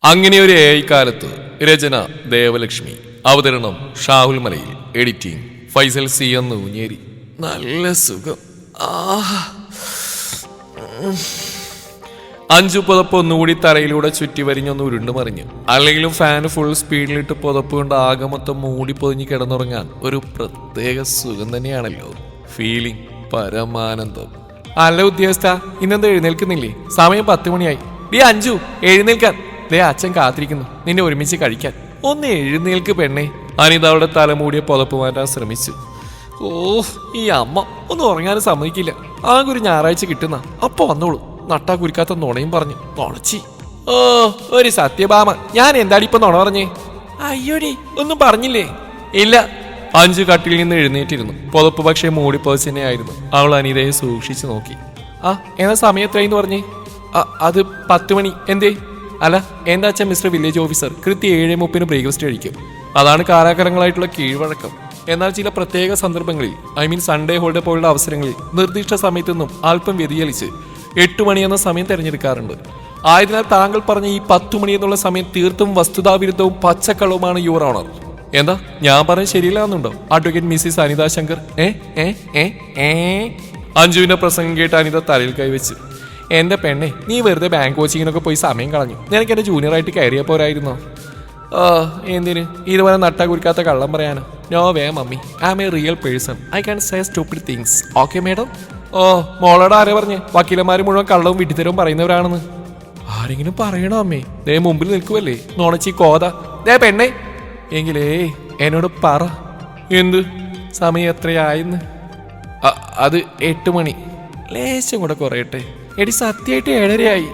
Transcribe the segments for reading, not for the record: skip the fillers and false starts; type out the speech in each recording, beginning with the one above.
അങ്ങനെ ഒരു കാലത്ത് രചന ദേവലക്ഷ്മി, അവതരണം ഷാഹുൽ മലയിൽ, എഡിറ്റിംഗ് ഫൈസൽ സി എന്ന് ഊഞ്ഞേരി. നല്ല സുഖം. അഞ്ചു പുതപ്പ് ഒന്നുകൂടി തലയിലൂടെ ചുറ്റി വരിഞ്ഞൊന്ന് ഉരുണ്ടു മറിഞ്ഞു. അല്ലെങ്കിലും ഫാൻ ഫുൾ സ്പീഡിലിട്ട് പുതപ്പ് കൊണ്ട് ആകെ മൊത്തം മൂടി പൊതിഞ്ഞ് കിടന്നുറങ്ങാൻ ഒരു പ്രത്യേക സുഖം തന്നെയാണല്ലോ. ഫീലിംഗ് പരമാനന്ദം. അല്ല ഉദ്യോഗസ്ഥ, ഇന്നെന്താ എഴുന്നേൽക്കുന്നില്ലേ? സമയം 10 മണിയായി. ഡീ അഞ്ചു, എഴുന്നേൽക്കാൻ. ദേ അച്ഛൻ കാത്തിരിക്കുന്നു നിന്നെ ഒരുമിച്ച് കഴിക്കാൻ. ഒന്ന് എഴുന്നേൽക്ക് പെണ്ണേ. അനിത അവളുടെ തലമൂടിയെ പുതപ്പ് മാറ്റാൻ ശ്രമിച്ചു. ഈ അമ്മ ഒന്നും ഉറങ്ങാനും സമ്മതിക്കില്ല. ആകെ ഒരു ഞായറാഴ്ച കിട്ടുന്ന അപ്പൊ വന്നോളൂ. നട്ടാ കുരിക്കാത്ത നുണയും പറഞ്ഞു നുണച്ചി. ഒരു സത്യഭാമ, ഞാൻ എന്താടി ഇപ്പൊ നുണ പറഞ്ഞേ? അയ്യോടി, ഒന്നും പറഞ്ഞില്ലേ? ഇല്ല. അഞ്ചു കട്ടിൽ നിന്ന് എഴുന്നേറ്റിരുന്നു. പുതപ്പ് പക്ഷേ മൂടിപ്പോച്ചനെ ആയിരുന്നു. അവൾ അനിതയെ സൂക്ഷിച്ചു നോക്കി. എന്നാ സമയം എത്രയെന്ന് പറഞ്ഞേ? അത് 10 മണി. എന്തേ? അല്ല, എന്താ അച്ഛൻ മിസ്റ്റർ വില്ലേജ് ഓഫീസർ കൃത്യം 7:30 ബ്രേക്ക്ഫാസ്റ്റ് കഴിക്കും. അതാണ് കാലാകാലങ്ങളായിട്ടുള്ള കീഴ്വഴക്കം. എന്നാൽ ചില പ്രത്യേക സന്ദർഭങ്ങളിൽ, സൺഡേ ഹോളിഡേ പോലുള്ള അവസരങ്ങളിൽ നിർദ്ദിഷ്ട സമയത്തു നിന്നും അല്പം വ്യതിചലിച്ച് 8 മണി എന്ന സമയം തിരഞ്ഞെടുക്കാറുണ്ട്. ആയതിനാൽ താങ്കൾ പറഞ്ഞ ഈ 10 മണി എന്നുള്ള സമയം തീർത്തും വസ്തുതാവിരുദ്ധവും പച്ചക്കള്ളവുമാണ് യുവർ ഓണർ. എന്താ ഞാൻ പറഞ്ഞ ശരിയില്ലാന്നുണ്ടോ അഡ്വക്കേറ്റ് മിസ്സിസ് അനിത ശങ്കർ? അഞ്ജുവിന്റെ പ്രസംഗം കേട്ട് അനിത തലയിൽ കൈവച്ച്. എന്റെ പെണ്ണെ, നീ വെറുതെ ബാങ്ക് കോച്ചിങ്ങിനൊക്കെ പോയി സമയം കളഞ്ഞു. നിനക്ക് എന്റെ ജൂനിയറായിട്ട് കയറിയ പോരായിരുന്നോ? എന്തിന് ഇതുപോലെ നട്ടാ കുരിക്കാത്ത കള്ളം പറയാനോ? No way mummy, I am a real person. I can say stupid things. Okay madam. മോളോട് ആരെ പറഞ്ഞേ വക്കീലന്മാർ മുഴുവൻ കള്ളവും വിട്ടിത്തരവും പറയുന്നവരാണെന്ന്? ആരെങ്കിലും പറയണോ അമ്മേ? ദേ മുമ്പിൽ നിൽക്കുവല്ലേ നോണച്ചി കോത. ദേ പെണ്ണെ, എങ്കിലേ എന്നോട് പറ. എന്ത് സമയം എത്രയായെന്ന്? അത് 8 മണി. ലേശം കൂടെ കുറയട്ടെ. എടി സത്യമായിട്ട് 7:30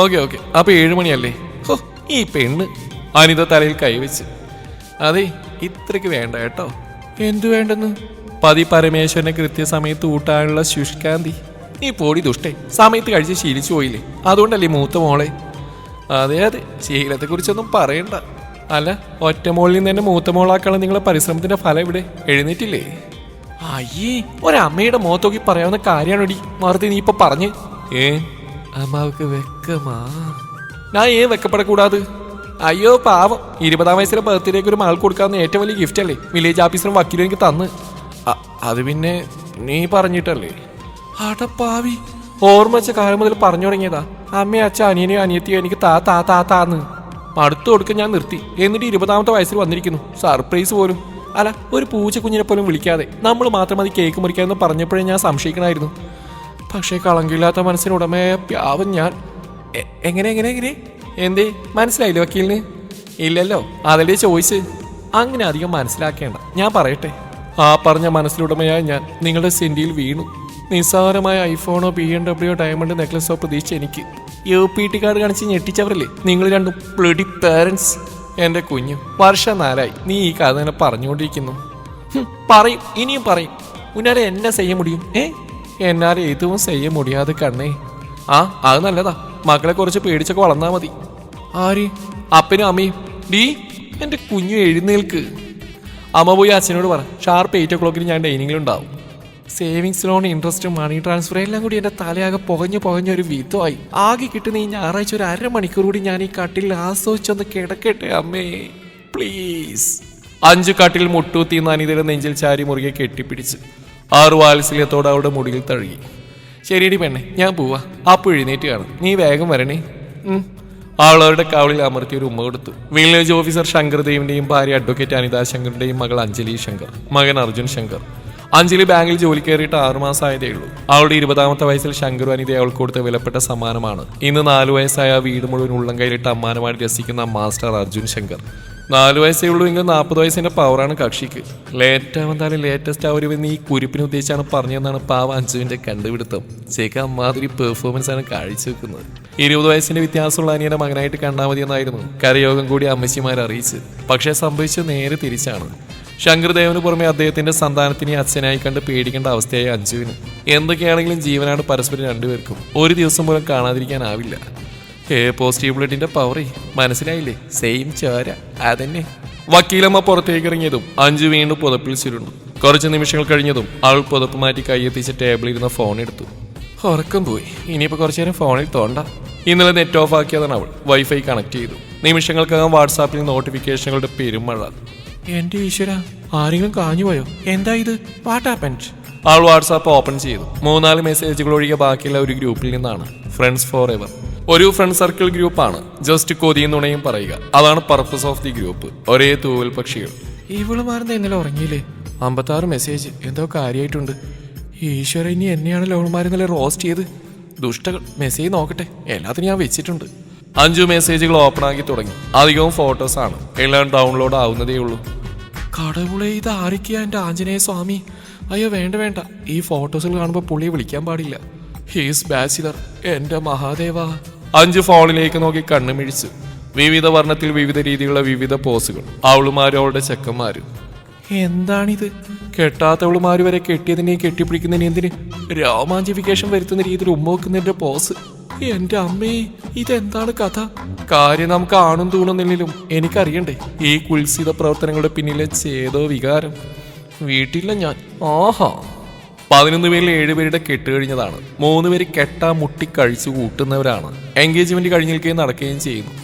ഓക്കെ. അപ്പൊ 7 മണിയല്ലേ? ഈ പെണ്ണ്. അനിത തലയിൽ കൈവച്ച്. അതെ, ഇത്രയ്ക്ക് വേണ്ട കേട്ടോ. എന്തു വേണ്ടെന്ന്? പതി പരമേശ്വരനെ കൃത്യസമയത്ത് ഊട്ടാനുള്ള ശുഷ്കാന്തി. നീ പോടി ദുഷ്ടേ, സമയത്ത് കഴിച്ച് ശീലിച്ചു പോയില്ലേ? അതുകൊണ്ടല്ലേ മൂത്ത മോളെ? അതെ, ശീലത്തെ കുറിച്ചൊന്നും പറയണ്ട. അല്ല, ഒറ്റ മോളിൽ നിന്ന് തന്നെ മൂത്ത മോളാക്കാനുള്ള നിങ്ങളെ പരിശ്രമത്തിന്റെ ഫലം ഇവിടെ എഴുന്നേറ്റില്ലേ? അയ്യേ, ഒരമ്മയുടെ മുഖത്തോക്കി പറയാവുന്ന കാര്യമാണോടി മാറുതി നീ ഇപ്പൊ പറഞ്ഞ്? അമ്മാവക്ക് വെക്കമാ? ഞാൻ വെക്കപ്പെടക്കൂടാതെ? അയ്യോ പാവം, 20-ാം വയസ്സിലെ ബർത്ത്ഡേക്ക് ഒരു മാൾ കൊടുക്കാവുന്ന ഏറ്റവും വലിയ ഗിഫ്റ്റ് അല്ലേ വില്ലേജ് ഓഫീസറും വക്കീലും എനിക്ക് തന്ന്. അത് പിന്നെ നീ പറഞ്ഞിട്ടല്ലേ? അടപ്പാവി, ഓർമ്മ വെച്ച കാലം മുതൽ പറഞ്ഞു തുടങ്ങിയതാ. അമ്മയും അച്ഛൻ അനിയനെയോ അനിയത്തിയോ എനിക്ക് താന്ന് അടുത്ത് കൊടുക്കാൻ ഞാൻ നിർത്തി. എന്നിട്ട് 20-ാമത്തെ വയസ്സിൽ വന്നിരിക്കുന്നു. സർപ്രൈസ് പോലും. അല്ല, ഒരു പൂച്ച കുഞ്ഞിനെ പോലും വിളിക്കാതെ നമ്മൾ മാത്രം മതി കേക്ക് മുറിക്കാമെന്ന് പറഞ്ഞപ്പോഴേ ഞാൻ സംശയിക്കണമായിരുന്നു. പക്ഷേ കളങ്കില്ലാത്ത മനസ്സിനുടമയെ പ്യാവും ഞാൻ. എങ്ങനെ എന്തേ മനസ്സിലായില്ലേ വക്കീലിന്? ഇല്ലല്ലോ, അതല്ലേ ചോയ്സ്. അങ്ങനെ അധികം മനസ്സിലാക്കേണ്ട, ഞാൻ പറയട്ടെ. ആ പറഞ്ഞ മനസ്സിലുടമയായ ഞാൻ നിങ്ങളുടെ സെന്റിയിൽ വീണു. നിസ്സാരമായ ഐഫോണോ BMW ഡയമണ്ട് നെക്ലസോ പ്രതീക്ഷിച്ച് എനിക്ക് UPT കാർഡ് കാണിച്ച് ഞെട്ടിച്ചവരല്ലേ നിങ്ങൾ രണ്ടും ബ്ലഡി പേരൻസ്. എന്റെ കുഞ്ഞു, വർഷം 4 നീ ഈ കഥ തന്നെ പറഞ്ഞുകൊണ്ടിരിക്കുന്നു. പറയും, ഇനിയും പറയും. ഉന്നാലെ എന്നെ ചെയ്യ മുടിയും? എന്നാലെ എതുവും ചെയ്യ മുടിയാതെ കണ്ണേ. അത് നല്ലതാ. മക്കളെ കുറച്ച് പേടിച്ചൊക്കെ വളർന്നാ മതി. ആര്? അപ്പനും അമ്മയും. ഡീ എന്റെ കുഞ്ഞു എഴുന്നേൽക്ക്. അമ്മ പോയി അച്ഛനോട് പറ, ഷാർപ്പ് 8 o'clock ഞാൻ ഡൈനിങ്ങിലുണ്ടാവും. Savings loan, interest, money transfer എല്ലാം കൂടി എൻ്റെ തലയാകെ പുകഞ്ഞൊരു വിധമായി. ആകെ കിട്ടുന്ന ഈ ഞായറാഴ്ച ഒരു 1/2 മണിക്കൂർ കൂടി ഞാൻ ഈ കട്ടിൽ ആസ്വദിച്ചൊന്ന് കിടക്കട്ടെ അമ്മേ, പ്ലീസ്. 5 കട്ടിൽ മുട്ടൂത്തിന്ന് അനിതയുടെ നെഞ്ചിൽ ചാരി മുറുകെ കെട്ടിപ്പിടിച്ച് 6 വാത്സല്യത്തോടെ അവളുടെ മുടിയിൽ തഴുകി. ശരിയടി പെണ്ണെ, ഞാൻ പോവാ. അപ്പോൾ എഴുന്നേറ്റ് കാണും. നീ വേഗം വരണേ. അവളവരുടെ കവളിൽ അമർത്തി ഒരു ഉമ്മ കൊടുത്തു. വില്ലേജ് ഓഫീസർ ശങ്കർദേവിന്റെയും ഭാര്യ അഡ്വക്കേറ്റ് അനിത ശങ്കറിന്റെയും മകൾ അഞ്ജലി ശങ്കർ, മകൻ അർജുൻ ശങ്കർ. അഞ്ജലി ബാങ്കിൽ ജോലി കയറിയിട്ട് 6 മാസമായതേ ഉള്ളൂ. അവളുടെ 20-ാമത്തെ വയസ്സിൽ ശങ്കർ അനിത അവൾക്ക് കൊടുത്ത വിലപ്പെട്ട സമ്മാനമാണ് ഇന്ന് 4 വയസ്സായ വീട് മുഴുവൻ ഉള്ളം കയ്യിലിട്ട് അമ്മാനമായി രസിക്കുന്ന മാസ്റ്റർ അർജുൻ ശങ്കർ. 4 വയസ്സേ ഉള്ളൂ എങ്കിൽ 40 വയസ്സിന്റെ പവറാണ് കക്ഷിക്ക്. ലേറ്റാവന്താലും ലേറ്റസ്റ്റ് ആവരുമെന്ന് ഈ കുരിപ്പിനെ ഉദ്ദേശിച്ചാണ് പറഞ്ഞതെന്നാണ് പാവ അഞ്ജുവിന്റെ കണ്ടുപിടുത്തം. ചേക്ക അമ്മാതിരി പെർഫോമൻസ് ആണ് കാഴ്ചവെക്കുന്നത്. 20 വയസ്സിന്റെ വ്യത്യാസമുള്ള അനിയന്റെ മകനായിട്ട് കണ്ടാൽ മതി എന്നായിരുന്നു കരയോഗം കൂടി അമ്മച്ചിമാർ അറിയിച്ച്. പക്ഷേ സംഭവിച്ചത് നേരെ തിരിച്ചാണ്. ശങ്കർദേവന് പുറമെ അദ്ദേഹത്തിന്റെ സന്താനത്തിനെ അച്ഛനായി കണ്ട് പേടിക്കേണ്ട അവസ്ഥയായി അഞ്ജുവിന്. എന്തൊക്കെയാണെങ്കിലും ജീവനാണ് പരസ്പരം രണ്ടുപേർക്കും. ഒരു ദിവസം പോലും കാണാതിരിക്കാനാവില്ല. പോസിറ്റീവ് ബ്ലഡിന്റെ പവറേ, മനസ്സിലായില്ലേ? സെയിം ചോര അതന്നെ. വക്കീലമ്മ പുറത്തേക്ക് ഇറങ്ങിയതും അഞ്ജു വീണ്ടും പുതപ്പിൽ ചുരുണ്ടു. കുറച്ച് നിമിഷങ്ങൾ കഴിഞ്ഞതും അവൾ പുതപ്പ് മാറ്റി കൈയെത്തിച്ച് ടേബിളിൽ ഇരുന്ന ഫോൺ എടുത്തു. ഉറക്കം പോയി. ഇനിയിപ്പോൾ കുറച്ചു നേരം ഫോണിൽ തോണ്ട. ഇന്നലെ നെറ്റ് ഓഫ് ആക്കിയതാണ് അവൾ. വൈഫൈ കണക്ട് ചെയ്തു. നിമിഷങ്ങൾക്കകം വാട്സാപ്പിൽ നോട്ടിഫിക്കേഷനുകളുടെ പെരുമഴ. എന്റെ ഈശ്വര, ആരെങ്കിലും കാഞ്ഞുപോയോ? എന്താ ഇത്? What happened? All WhatsApp open ചെയ്തു. 3-4 മെസ്സേജുകൾ ഒഴികെ ബാക്കിയുള്ള ഒരു ഗ്രൂപ്പിൽ നിന്നാണ്. Friends for ever. ഒരു ഫ്രണ്ട് സർക്കിൾ ഗ്രൂപ്പാണ്. ജസ്റ്റ് കൊതിയും നുണയും പറയുക, അതാണ് പർപ്പസ് ഓഫ് ദി ഗ്രൂപ്പ്. ഒരേ തൂവൽ പക്ഷികൾ. ഇവളുമാരെന്താ ഇന്നലെ ഉറങ്ങിയില്ലേ? 56 മെസ്സേജ്, എന്തോ കാര്യമായിട്ടുണ്ട്. ഈശ്വര, ഇനി എന്നെയാണ് ലവൾമാരെന്നല്ലേ റോസ്റ്റ് ചെയ്ത്? ദുഷ്ടകൾ. മെസ്സേജ് നോക്കട്ടെ, എല്ലാത്തിനും ഞാൻ വെച്ചിട്ടുണ്ട്. 5 മെസ്സേജുകൾ ഓപ്പൺ ആക്കി തുടങ്ങി. അധികവും ഫോട്ടോസാണ്. എല്ലാം ഡൗൺലോഡ് ആവുന്നതേ ഉള്ളൂ. കടവുളെ, ഇത് ആരൊക്കെയാ? എൻ്റെ ആഞ്ജനേയ സ്വാമി. അയ്യോ വേണ്ട, ഈ ഫോട്ടോസുകൾ കാണുമ്പോൾ പുള്ളിയെ വിളിക്കാൻ പാടില്ല. He's bachelor. എൻ്റെ മഹാദേവ. 5 ഫോണിലേക്ക് നോക്കി കണ്ണുമിഴിച്ചു. വിവിധ വർണ്ണത്തിൽ വിവിധ രീതിയിലുള്ള വിവിധ പോസുകൾ. അവളുമാരും അവളുടെ ചെക്കന്മാരും. എന്താണിത്? കെട്ടാത്തവളുമാര് വരെ കെട്ടിയതിനെയും കെട്ടിപ്പിടിക്കുന്നതിന് എന്തിന് രോമാഞ്ചിഫിക്കേഷൻ വരുത്തുന്ന രീതിയിൽ ഉമ്മോക്കുന്നതിന്റെ പോസ്. എന്റെ അമ്മേ, ഇതെന്താണ് കഥ? കാര്യം നമുക്ക് ആണും തൂണുന്നില്ലും എനിക്കറിയണ്ടേ ഈ കുൽസിത പ്രവർത്തനങ്ങളുടെ പിന്നിലെ ചേതോ വികാരം. വീട്ടില്ല ഞാൻ. ആഹാ. 11 പേരിൽ 7 പേരുടെ കെട്ട് കഴിഞ്ഞതാണ്. 3 പേര് കെട്ടാ മുട്ടി കഴിച്ചു കൂട്ടുന്നവരാണ്. എൻഗേജ്മെന്റ് കഴിഞ്ഞിരിക്കുകയും നടക്കുകയും ചെയ്യുന്നു.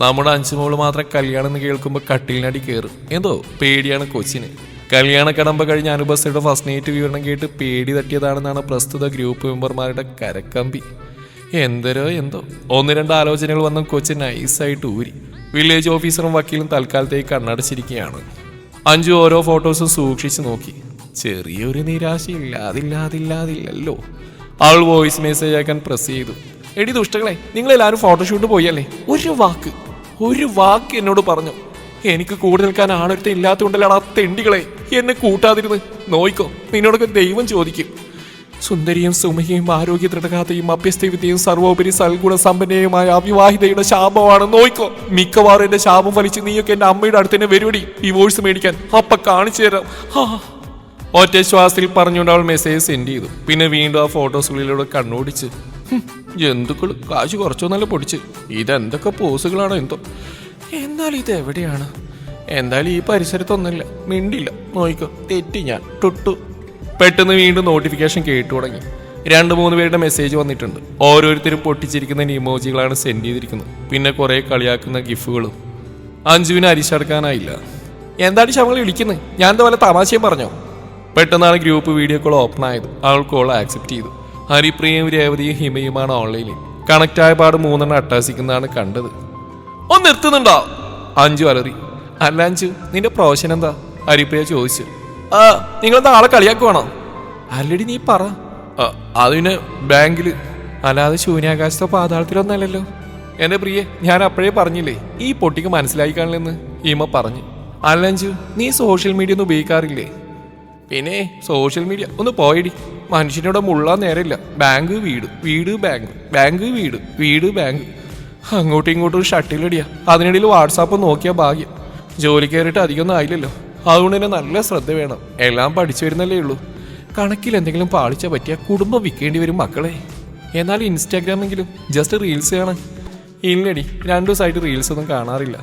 നമ്മുടെ 5 മോള് മാത്രം കല്യാണം എന്ന് കേൾക്കുമ്പോൾ കട്ടിലിനടി കയറും. എന്തോ പേടിയാണ് കൊച്ചിന്. കല്യാണ കടമ്പ കഴിഞ്ഞ അനുബസയുടെ ഫസ്റ്റ് നൈറ്റ് വിവരണം കേട്ട് പേടി തട്ടിയതാണെന്നാണ് പ്രസ്തുത ഗ്രൂപ്പ് മെമ്പർമാരുടെ കരക്കമ്പി. എന്തോ 1-2 ആലോചനകൾ വന്ന കൊച്ചി നൈസായിട്ട് ഊരി. വില്ലേജ് ഓഫീസറും വക്കീലും തൽക്കാലത്തേക്ക് കണ്ണടച്ചിരിക്കുകയാണ്. 5 ഓരോ ഫോട്ടോസും സൂക്ഷിച്ചു നോക്കി. ചെറിയൊരു നിരാശയില്ലാതില്ലല്ലോ. അവൾ വോയിസ് മെസ്സേജ് അയക്കാൻ പ്രസ് ചെയ്തു. എടി ദുഷ്ടകളെ, നിങ്ങളെല്ലാവരും ഫോട്ടോഷൂട്ട് പോയല്ലേ? ഒരു വാക്ക് എന്നോട് പറഞ്ഞു. എനിക്ക് കൂടെ നിൽക്കാൻ ആണൊരുത്ത ഇല്ലാത്തതുകൊണ്ടല്ലാടാ തെണ്ടികളെ എന്നെ കൂട്ടാതിരുന്ന്. നോയിക്കോ, നിന്നോടൊക്കെ ദൈവം ചോദിക്കും. സുന്ദരിയും സുമഹിയും ആരോഗ്യ ദൃഢഗാതയും അഭ്യസ്തവിദ്യയും സർവോപരി സൽഗുണ സമ്പന്നയുമായ അവിവാഹിതയുടെ ശാപമാണ്. നോയിക്കോ, മിക്കവാറും എന്റെ ശാപം വലിച്ച് നീയൊക്കെ എന്റെ അമ്മയുടെ അടുത്തന്നെ വരുവടി ഡിവോഴ്സ് മേടിക്കാൻ. അപ്പ കാണിച്ചു തരാം. ഒറ്റ ശ്വാസത്തിൽ പറഞ്ഞുകൊണ്ട് അവൾ മെസ്സേജ് സെൻഡ് ചെയ്തു. പിന്നെ വീണ്ടും ആ ഫോട്ടോസുകളിലൂടെ കണ്ണോടിച്ച്. ജന്തുക്കൾ കാശ് കുറച്ചൊന്നല്ല പൊടിച്ച്. ഇതെന്തൊക്കെ പോസുകളാണോ എന്തോ. എന്നാലും ഇത് എവിടെയാണ്? എന്തായാലും ഈ പരിസരത്തൊന്നുമില്ല. മിണ്ടില്ല. നോയിക്കോ, തെറ്റി ഞാൻ. ടുട്ടു. പെട്ടെന്ന് വീണ്ടും നോട്ടിഫിക്കേഷൻ കേട്ടു തുടങ്ങി. 2-3 പേരുടെ മെസ്സേജ് വന്നിട്ടുണ്ട്. ഓരോരുത്തരും പൊട്ടിച്ചിരിക്കുന്ന ഇമോജികളാണ് സെൻഡ് ചെയ്തിരിക്കുന്നത്. പിന്നെ കുറെ കളിയാക്കുന്ന ഗിഫുകളും. അഞ്ജുവിന് അരിച്ചടക്കാനായില്ല. എന്താണ് ശവങ്ങൾ വിളിക്കുന്നത്? ഞാൻ എന്താ വല്ല തമാശയും പറഞ്ഞോ? പെട്ടെന്നാണ് ഗ്രൂപ്പ് വീഡിയോ കോൾ ഓപ്പൺ ആയത്. അവൾ കോൾ ആക്സെപ്റ്റ് ചെയ്തു. ഹരിപ്രിയയും രേവതിയും ഹിമയുമാണ് ഓൺലൈനിൽ. കണക്ട് ആയ പാട് 3 അട്ടാസിക്കുന്നതാണ് കണ്ടത്. ഒന്ന് നിർത്തുന്നുണ്ടോ? അഞ്ജു അലറി. അല്ല അഞ്ജു, നിന്റെ പ്രൊഫഷൻ എന്താ? ഹരിപ്രിയ ചോദിച്ചു. നിങ്ങളെന്താ ആളെ കളിയാക്കുവാണോ? അല്ലടി നീ പറ. അതിന് ബാങ്കില്. അല്ലാതെ ശൂന്യാകാശത്തോ പാതാളത്തിലൊന്നല്ലല്ലോ. എന്റെ പ്രിയെ, ഞാൻ അപ്പോഴേ പറഞ്ഞില്ലേ ഈ പൊട്ടിക്ക് മനസ്സിലായി കാണില്ലെന്ന്. ഹിമ പറഞ്ഞു. അല്ല അഞ്ജു, നീ സോഷ്യൽ മീഡിയ ഒന്നും ഉപയോഗിക്കാറില്ലേ? പിന്നെ സോഷ്യൽ മീഡിയ ഒന്ന് പോയടി. മനുഷ്യനോട് മുള്ളാൻ നേരമില്ല. ബാങ്ക് വീട്, വീട് ബാങ്ക്, ബാങ്ക് വീട്, വീട് ബാങ്ക്. അങ്ങോട്ടും ഇങ്ങോട്ടും ഷട്ടിലടിയാ. അതിനിടയിൽ വാട്സാപ്പ് നോക്കിയാൽ ഭാഗ്യം. ജോലി കയറിയിട്ട് അധികമൊന്നും ആയില്ലല്ലോ. അതുകൊണ്ട് തന്നെ നല്ല ശ്രദ്ധ വേണം. എല്ലാം പഠിച്ചു വരുന്നല്ലേ ഉള്ളൂ. കണക്കിൽ എന്തെങ്കിലും പാളിച്ച പറ്റിയ കുടുംബം വിൽക്കേണ്ടി വരും മക്കളെ. എന്നാൽ ഇൻസ്റ്റാഗ്രാമെങ്കിലും ജസ്റ്റ് റീൽസ് കാണാൻ. ഇല്ലടി, 2 ദിവസമായിട്ട് റീൽസ് ഒന്നും കാണാറില്ല.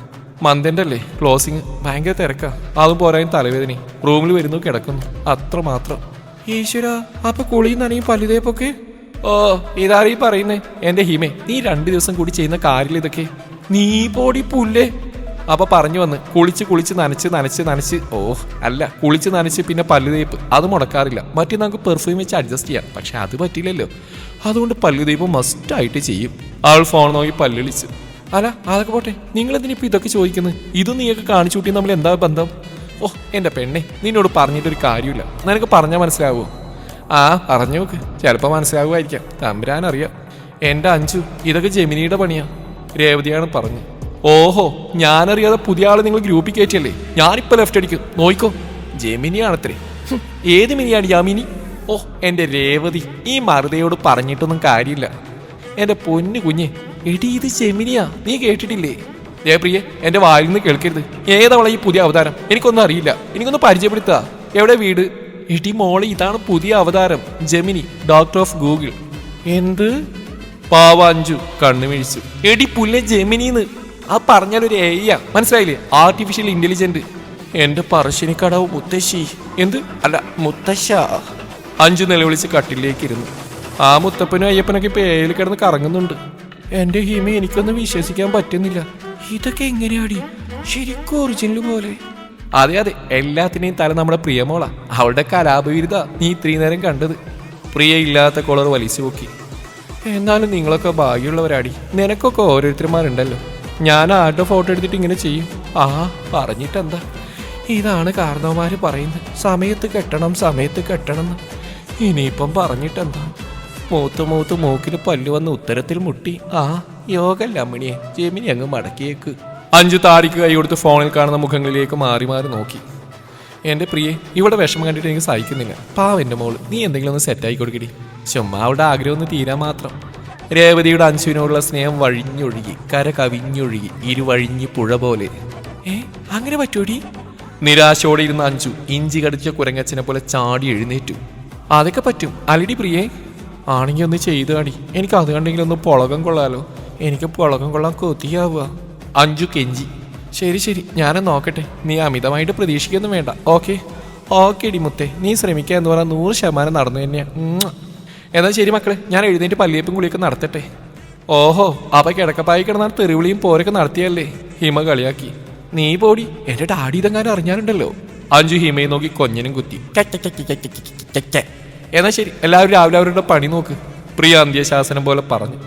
മന്തിൻ്റെ അല്ലേ ക്ലോസിങ്, ഭയങ്കര തിരക്കാ. അതും പോരായും തലവേദന. റൂമിൽ വരുന്നു, കിടക്കുന്നു, അത്രമാത്രം. ഈശ്വര, അപ്പൊ കുളിയും നനയും പല്ലുതേപ്പൊക്കെ? ഓ, ഇതാരീ പറയുന്നേ? എന്റെ ഹിമേ, നീ 2 ദിവസം കൂടി ചെയ്യുന്ന കാര്യമില്ല ഇതൊക്കെ. നീ പോടി പുല്ലേ. അപ്പൊ പറഞ്ഞു വന്ന് കുളിച്ച് നനച്ച്. ഓ അല്ല, കുളിച്ച് നനച്ച് പിന്നെ പല്ലുതേപ്പ് അത് മുടക്കാറില്ല. മറ്റേ നമുക്ക് പെർഫ്യൂം വെച്ച് അഡ്ജസ്റ്റ് ചെയ്യാം. പക്ഷെ അത് പറ്റില്ലല്ലോ. അതുകൊണ്ട് പല്ലുതേപ്പ് മസ്റ്റായിട്ട് ചെയ്യും. അവൾ ഫോൺ നോക്കി പല്ലുളിച്ചു. അല്ല അതൊക്കെ പോട്ടെ, നിങ്ങളെന്തിനിപ്പോൾ ഇതൊക്കെ ചോദിക്കുന്നത്? ഇതും നീയൊക്കെ കാണിച്ചു കൂട്ടി നമ്മൾ എന്താ ബന്ധം? ഓ എൻ്റെ പെണ്ണെ, നിന്നോട് പറഞ്ഞിട്ടൊരു കാര്യമില്ല. നിനക്ക് പറഞ്ഞാൽ മനസ്സിലാവുമോ? പറഞ്ഞു നോക്ക്, ചിലപ്പോൾ മനസ്സിലാവുമായിരിക്കാം. തമ്പുരാനറിയാം. എൻ്റെ അഞ്ജു, ഇതൊക്കെ ജെമിനിയുടെ പണിയാ. രേവതിയാണ് പറഞ്ഞു. ഓഹോ, ഞാനറിയാതെ പുതിയ ആള് നിങ്ങൾ ഗ്രൂപ്പിൽ കയറ്റിയല്ലേ? ഞാനിപ്പോൾ ലെഫ്റ്റ് അടിക്കും, നോയിക്കോ. ജെമിനിയാണത്രേ. ഏത് മിനിയാണ് യാമിനി? ഓ എൻ്റെ രേവതി, ഈ മറുതയോട് പറഞ്ഞിട്ടൊന്നും കാര്യമില്ല. എൻ്റെ പൊന്നു കുഞ്ഞെ, എടി ഇത് ജെമിനിയാ, നീ കേട്ടിട്ടില്ലേ? ജയപ്രിയെ, എൻ്റെ വായിൽ നിന്ന് കേൾക്കരുത്. ഏതവളെ ഈ പുതിയ അവതാരം? എനിക്കൊന്നും അറിയില്ല. എനിക്കൊന്ന് പരിചയപ്പെടുത്തുക. എവിടെ വീട്? എടി മോളെ, ഇതാണ് പുതിയ അവതാരം, ജെമിനി, ഡോക്ടർ ഓഫ് ഗൂഗിൾ. എന്ത്? പാവ അഞ്ജു കണ്ണുമിഴിച്ചു. എടി പുല്ലെ, ജെമിനിന്ന്. ആ പറഞ്ഞാലൊരു AI, മനസ്സിലായില്ലേ? Artificial intelligent. എന്റെ പറശ്ശിനിക്കടവ് മുത്തശ്ശി. എന്ത്? അല്ല മുത്തശ്ശ. അഞ്ജു നിലവിളിച്ച് കട്ടിലേക്ക് ഇരുന്നു. ആ മുത്തപ്പനും അയ്യപ്പനൊക്കെ ഇപ്പൊ AI കിടന്ന് കറങ്ങുന്നുണ്ട്. എന്റെ ഹിമ, എനിക്കൊന്നും വിശ്വസിക്കാൻ പറ്റുന്നില്ല. ഇതൊക്കെ എങ്ങനെയാടി ശരിക്കും ഒറിജിനൽ പോലെ? അതെ അതെ, എല്ലാത്തിനെയും തല നമ്മുടെ പ്രിയമോളാ. അവളുടെ കലാപവിരുദ്ധ നീ ഇത്രയും നേരം കണ്ടത്. പ്രിയ ഇല്ലാത്ത കോളർ വലിച്ചു പൊക്കി. എന്നാലും നിങ്ങളൊക്കെ ഭാഗ്യമുള്ളവരാടി. നിനക്കൊക്കെ ഓരോരുത്തന്മാരുണ്ടല്ലോ. ഞാൻ ആരുടെ ഫോട്ടോ എടുത്തിട്ട് ഇങ്ങനെ ചെയ്യും? ആ പറഞ്ഞിട്ടെന്താ, ഇതാണ് കാരണവന്മാര് പറയുന്നത്, സമയത്ത് കെട്ടണം സമയത്ത് കെട്ടണം എന്ന്. ഇനിയിപ്പം പറഞ്ഞിട്ടെന്താ? മൂത്ത് മൂക്കിൽ പല്ലു വന്ന് ഉത്തരത്തിൽ മുട്ടി. ആ യോഗല്ല അമ്മണിയെ, ജെമിനി അങ്ങ് മടക്കിയേക്ക്. അഞ്ചു താടിക്ക് കൈ കൊടുത്ത് ഫോണിൽ കാണുന്ന മുഖങ്ങളിലേക്ക് മാറി മാറി നോക്കി. എൻ്റെ പ്രിയെ, ഇവിടെ വിഷമം കണ്ടിട്ട് എനിക്ക് സഹിക്കുന്നില്ല. പാവൻ്റെ മോള്, നീ എന്തെങ്കിലും ഒന്ന് സെറ്റായി കൊടുക്കടി. ചുമ്മാ അവളുടെ ആഗ്രഹം ഒന്ന് തീരാൻ മാത്രം. രേവതിയുടെ അഞ്ചുവിനോടുള്ള സ്നേഹം വഴിഞ്ഞൊഴുകി, കര കവിഞ്ഞൊഴുകി, ഇരുവഴിഞ്ഞ് പുഴ പോലെ. അങ്ങനെ പറ്റൂടി? നിരാശയോടെ ഇരുന്ന അഞ്ചു ഇഞ്ചി കടിച്ച കുരങ്ങച്ചനെ പോലെ ചാടി എഴുന്നേറ്റു. അതൊക്കെ പറ്റും അല്ലടി പ്രിയേ? ആണെങ്കിൽ ഒന്ന് ചെയ്തു കാടി. എനിക്ക് അത് കണ്ടെങ്കിലും ഒന്ന് പുളകം കൊള്ളാലോ. എനിക്ക് പുളകം കൊള്ളാൻ കൊതിയാവുക. അഞ്ചു കെഞ്ചി. ശരി ശരി, ഞാനും നോക്കട്ടെ. നീ അമിതമായിട്ട് പ്രതീക്ഷിക്കൊന്നും വേണ്ട. ഓക്കെ ഡി മുത്തേ, നീ ശ്രമിക്കുക എന്ന് പറഞ്ഞാൽ 100% നടന്നു തന്നെയാ. എന്നാൽ ശരി മക്കളെ, ഞാൻ എഴുന്നേറ്റ് പല്ലിയപ്പും കുളിയൊക്കെ നടത്തട്ടെ. ഓഹോ, അപ്പൊ കിടക്കപ്പായി കിടന്നാൽ തെറിവിളിയും പോരൊക്കെ നടത്തിയല്ലേ? ഹിമ കളിയാക്കി. നീ പോടി, എന്റെ ഡാഡി ഇതെങ്ങാനും അറിഞ്ഞാലുണ്ടല്ലോ. അഞ്ചു ഹിമയെ നോക്കി കൊഞ്ഞനും കുത്തി. എന്നാ ശരി, എല്ലാവരും രാവിലെ അവരുടെ പണി നോക്ക്, പ്രിയ അന്ത്യശാസനം പോലെ പറഞ്ഞു.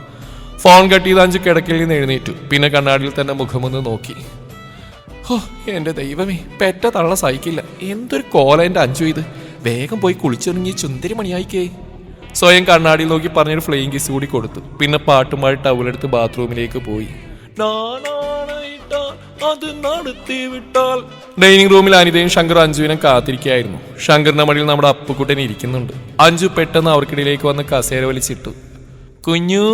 ഫോൺ കട്ട് ചെയ്ത് അഞ്ചു കിടക്കയിൽ നിന്ന് എഴുന്നേറ്റു. പിന്നെ കണ്ണാടിയിൽ തന്നെ മുഖമൊന്ന് നോക്കി. എന്റെ ദൈവമേ, പെറ്റ തള്ള സഹിക്കില്ല. എന്തൊരു കോല എന്റെ അഞ്ചു ഇത്. വേഗം പോയി കുളിച്ചൊരുങ്ങി ചുന്ദരി മണിയായിക്കേ. സ്വയം കണ്ണാടിയിൽ നോക്കി പറഞ്ഞൊരു ഫ്ലെയിം കിസ് കൂടി കൊടുത്തു. പിന്നെ പാട്ടുമായി ടവലെടുത്ത് ബാത്റൂമിലേക്ക് പോയി. ഡൈനിങ് റൂമിൽ അനിതയും ശങ്കർ അഞ്ജുവിനെ കാത്തിരിക്കുകയായിരുന്നു. ശങ്കറിന്റെ മടിയിൽ നമ്മുടെ അപ്പുക്കുട്ടൻ ഇരിക്കുന്നുണ്ട്. അഞ്ജു പെട്ടെന്ന് അവർക്കിടയിലേക്ക് വന്ന് കസേര വലിച്ചിട്ടു. കുഞ്ഞു.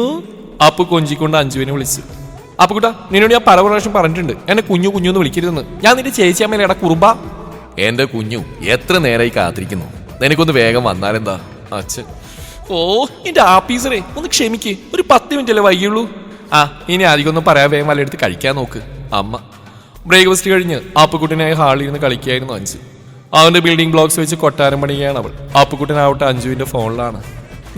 അപ്പു കൊഞ്ചിക്കൊണ്ട് അഞ്ജുവിനെ വിളിച്ചു. അപ്പുക്കുട്ട, നിന്നോട് ഞാൻ പല പ്രാവശ്യം പറഞ്ഞിട്ടുണ്ട് എന്നെ കുഞ്ഞു കുഞ്ഞു എന്ന് വിളിക്കരുതെന്ന്. ഞാൻ നിന്റെ ചേച്ചിയമ്മയിലെ ഇട കുറുമ്പ. എന്റെ കുഞ്ഞു, എത്ര നേരമായി കാത്തിരിക്കുന്നു. നിനക്കൊന്ന് വേഗം വന്നാലെന്താ? അച്ഛൻ. എന്റെ ആപ്പീസറെ, ഒന്ന് ക്ഷമിക്ക്. ഒരു 10 മിനിറ്റ് അല്ലേ വൈകിയുള്ളൂ. ഇനി അധികമൊന്നും പറയാൻ വേഗം വല്ലയിടത്ത് കഴിക്കാൻ നോക്ക്. അമ്മ. ബ്രേക്ക്ഫാസ്റ്റ് കഴിഞ്ഞ് അപ്പുക്കുട്ടനായി ഹാളിൽ നിന്ന് കളിക്കായിരുന്നു അഞ്ചു. അവന്റെ ബിൽഡിംഗ് ബ്ലോക്സ് വെച്ച് കൊട്ടാരം പണിയാണ് അവൾ. അപ്പുക്കുട്ടനാവട്ടെ അഞ്ജുവിന്റെ ഫോണിലാണ്.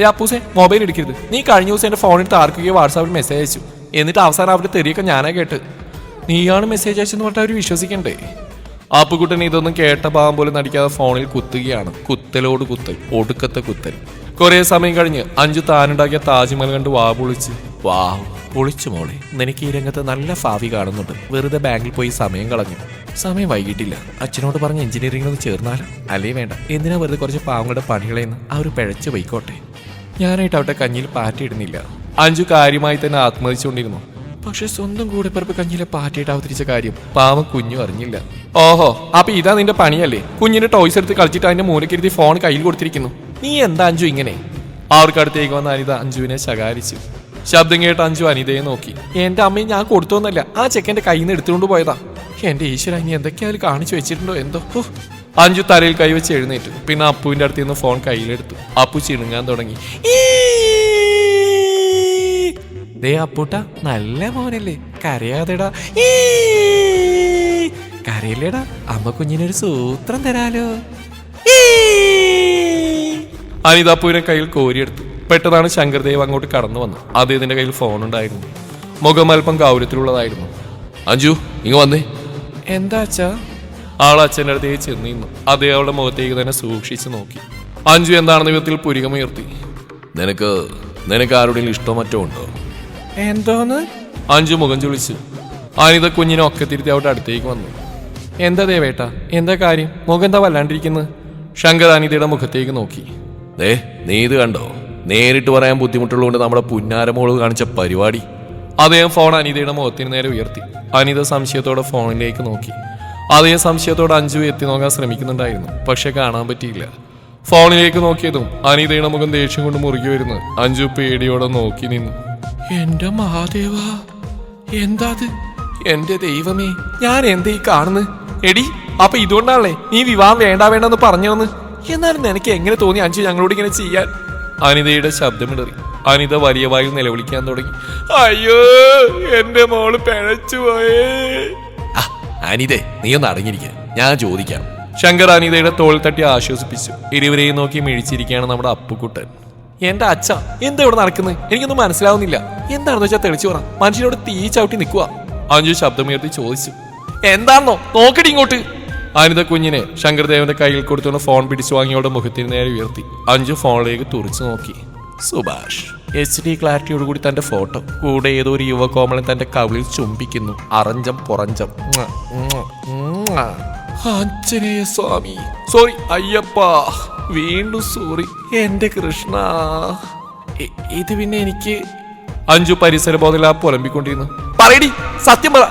അപ്പൂസെ, മൊബൈൽ എടുക്കരുത്. നീ കഴിഞ്ഞ ദിവസം എന്റെ ഫോണെടുത്ത് ആർക്കൊക്കെ വാട്സാപ്പിൽ മെസ്സേജ് അയച്ചു. എന്നിട്ട് അവസാനം അവരുടെ തെറിയൊക്കെ ഞാനാ കേട്ട്. നീയാണ് മെസ്സേജ് അയച്ചെന്ന് പറഞ്ഞാൽ അവർ വിശ്വസിക്കണ്ടേ? അപ്പുക്കുട്ടൻ ഇതൊന്നും കേട്ട ഭാവം പോലും നടിക്കാതെ ഫോണിൽ കുത്തുകയാണ്. കുത്തലോട് കുത്തൽ, ഒടുക്കത്തെ കുത്തൽ. കുറെ സമയം കഴിഞ്ഞ് അഞ്ചു താനുണ്ടാക്കിയ താജ്മഹൽ കണ്ട് പൊളിച്ച്. പൊളിച്ചു മോളെ, നിനക്ക് ഈ രംഗത്ത് നല്ല ഭാവി കാണുന്നുണ്ട്. വെറുതെ ബാങ്കിൽ പോയി സമയം കളഞ്ഞു. സമയം വൈകിട്ടില്ല. അച്ഛനോട് പറഞ്ഞ് എഞ്ചിനീയറിംഗിനൊന്ന് ചേർന്നാലോ? അല്ലേ വേണ്ട, എന്തിനാ വെറുതെ കുറച്ച് പാവങ്ങളുടെ പണികളെന്ന് അവർ പിഴച്ചു പോയിക്കോട്ടെ. ഞാനായിട്ട് അവിടെ കഞ്ഞിയിൽ പാറ്റിയിടുന്നില്ല. അഞ്ചു കാര്യമായി തന്നെ ആത്മഹതിച്ചുകൊണ്ടിരുന്നു. പക്ഷെ സ്വന്തം കൂടെപ്പിറപ്പ് കഞ്ഞിയിലെ പാറ്റിയിട്ട് അവതരിച്ച കാര്യം പാവം കുഞ്ഞു അറിഞ്ഞില്ല. ഓഹോ, അപ്പൊ ഇതാ നിന്റെ പണിയല്ലേ? കുഞ്ഞിന്റെ ടോയ്സ് എടുത്ത് കളിച്ചിട്ട് അതിന്റെ മൂലക്കിരുത്തി ഫോൺ കയ്യിൽ കൊടുത്തിരിക്കുന്നു. നീ എന്താ അഞ്ചു ഇങ്ങനെ? അവർക്കടുത്തേക്ക് വന്ന അനിത അഞ്ജുവിനെ ശകാരിച്ചു. ശബ്ദം കേട്ട് അഞ്ചു അനിതയെ നോക്കി. എന്റെ അമ്മയും ഞാൻ കൊടുത്തോന്നല്ല, ആ ചെക്കന്റെ കയ്യിൽ നിന്ന് എടുത്തുകൊണ്ട് പോയതാ. എന്റെ ഈശ്വര, ഇനി എന്തൊക്കെയാലും കാണിച്ചു വെച്ചിട്ടുണ്ടോ എന്തോ. അഞ്ചു തലയിൽ കൈവച്ച് എഴുന്നേറ്റു. പിന്നെ അപ്പുവിന്റെ അടുത്ത് നിന്ന് ഫോൺ കയ്യിലെടുത്തു. അപ്പു ചിണുങ്ങാൻ തുടങ്ങി. ദേ അപ്പൂട്ട, നല്ല മോനല്ലേ, കരയാതെടാ. കരയില്ലേടാ, അമ്മ കുഞ്ഞിനൊരു സൂത്രം തരാലോ. അനിത അപ്പുവിനെ കയ്യിൽ കോരിയെടുത്തു. പെട്ടെന്നാണ് ശങ്കർദേവ് അങ്ങോട്ട് കടന്നു വന്നു. അദ്ദേഹത്തിന്റെ കയ്യിൽ ഫോണുണ്ടായിരുന്നു. മുഖം അല്പം ഗൗരവത്തിലുള്ളതായിരുന്നു. അഞ്ജു, ഇങ്ങ് വന്നേ. എന്താ അച്ഛാ? ആൾ അച്ഛൻ്റെ അടുത്തേക്ക് ചെന്നിരുന്നു. അതേ അവളുടെ മുഖത്തേക്ക് തന്നെ സൂക്ഷിച്ചു നോക്കി. അഞ്ജു എന്താണെന്ന വിധത്തിൽ പുരികമുയർത്തി. നിനക്ക് ആരുടെയും ഇഷ്ടം മറ്റോ ഉണ്ടോ? എന്തോന്ന്? അഞ്ജു മുഖം ചുളിച്ചു. അനിത കുഞ്ഞിനെ ഒക്കെ തിരുത്തി അവിടെ അടുത്തേക്ക് വന്നു. എന്താ ദേവേട്ട, എന്താ കാര്യം? മുഖം എന്താ വല്ലാണ്ടിരിക്കുന്നത്? ശങ്കർ അനിതയുടെ മുഖത്തേക്ക് നോക്കി. നീ ഇത് കണ്ടോ? നേരിട്ട് പറയാൻ ബുദ്ധിമുട്ടുള്ളതുകൊണ്ട് നമ്മുടെ പുന്നാരമോള് കാണിച്ച പരിപാടി. അദ്ദേഹം ഫോൺ അനിതയുടെ മുഖത്തിന് നേരെ ഉയർത്തി. അനിത സംശയത്തോടെ ഫോണിലേക്ക് നോക്കി. അതേ സംശയത്തോടെ അഞ്ജു എത്തി നോക്കാൻ ശ്രമിക്കുന്നുണ്ടായിരുന്നു. പക്ഷെ കാണാൻ പറ്റിയില്ല. ഫോണിലേക്ക് നോക്കിയതും അനിതയുടെ മുഖം ദേഷ്യം കൊണ്ട് മുറുകി വരുന്നു. അഞ്ജു പേടിയോടെ നോക്കി നിന്നു. എന്റെ മഹാദേവ, എന്താ അത്? എന്റെ ദൈവമേ, ഞാൻ എന്താ ഈ കാണുന്നത്? എടി, അപ്പൊ ഇതുകൊണ്ടാണല്ലേ നീ വിവാഹം വേണ്ടെന്ന് പറഞ്ഞോന്ന്? എന്നാലും നിനക്ക് എങ്ങനെ തോന്നി അഞ്ജു ഞങ്ങളോട് ഇങ്ങനെ ചെയ്യാൻ? അനിതയുടെ ശബ്ദമിടറി. അനിത വലിയ വായിൽ നിലവിളിക്കാൻ തുടങ്ങി. അയ്യോ, എന്റെ മോള് പിഴച്ചു പോയേ. അനിതേ, നീ ഒന്ന് അടങ്ങിയിരിക്കുക, ഞാൻ ചോദിക്കാം. ശങ്കർ അനിതയുടെ തോൾ തട്ടി ആശ്വസിപ്പിച്ചു. ഇരുവരെയും നോക്കി മിഴിച്ചിരിക്കുകയാണ് നമ്മുടെ അപ്പുക്കുട്ടൻ. എന്റെ അച്ഛ, എന്താ ഇവിടെ നടക്കുന്നത്? എനിക്കൊന്നും മനസ്സിലാവുന്നില്ല. എന്താണെന്ന് വെച്ചാൽ തെളിച്ചു പറ. മനുഷ്യനോട് തീ ചവിട്ടി നിൽക്കുക. അഞ്ജു ശബ്ദമുയർത്തി ചോദിച്ചു. എന്താണോ നോക്കടി ഇങ്ങോട്ട്. അനിത കുഞ്ഞിനെ ശങ്കർദേവന്റെ കയ്യിൽ കൊടുത്തുകൊണ്ട് ഫോൺ പിടിച്ചു വാങ്ങിയോടെ മുഖത്തിന് നേരെ ഉയർത്തി. അഞ്ജു ഫോണിലേക്ക് തുറച്ചു നോക്കി. സുഭാഷ് HD ക്ലാരിറ്റിയോടുകൂടി തന്റെ ഫോട്ടോ, കൂടെ ഏതോ ഒരു യുവകോമളൻ തന്റെ കവിളിൽ ചുംബിക്കുന്നു. അറഞ്ചം പുറഞ്ചം. ആഞ്ജനേയ സ്വാമി, സോറി അയ്യപ്പ, വീണ്ടും സോറി എന്റെ കൃഷ്ണ. ഇത് പിന്നെ എനിക്ക്. അഞ്ജു പരിസരബോധമില്ല പുലമ്പിക്കൊണ്ടിരുന്നു. പറയടി, സത്യം പറ,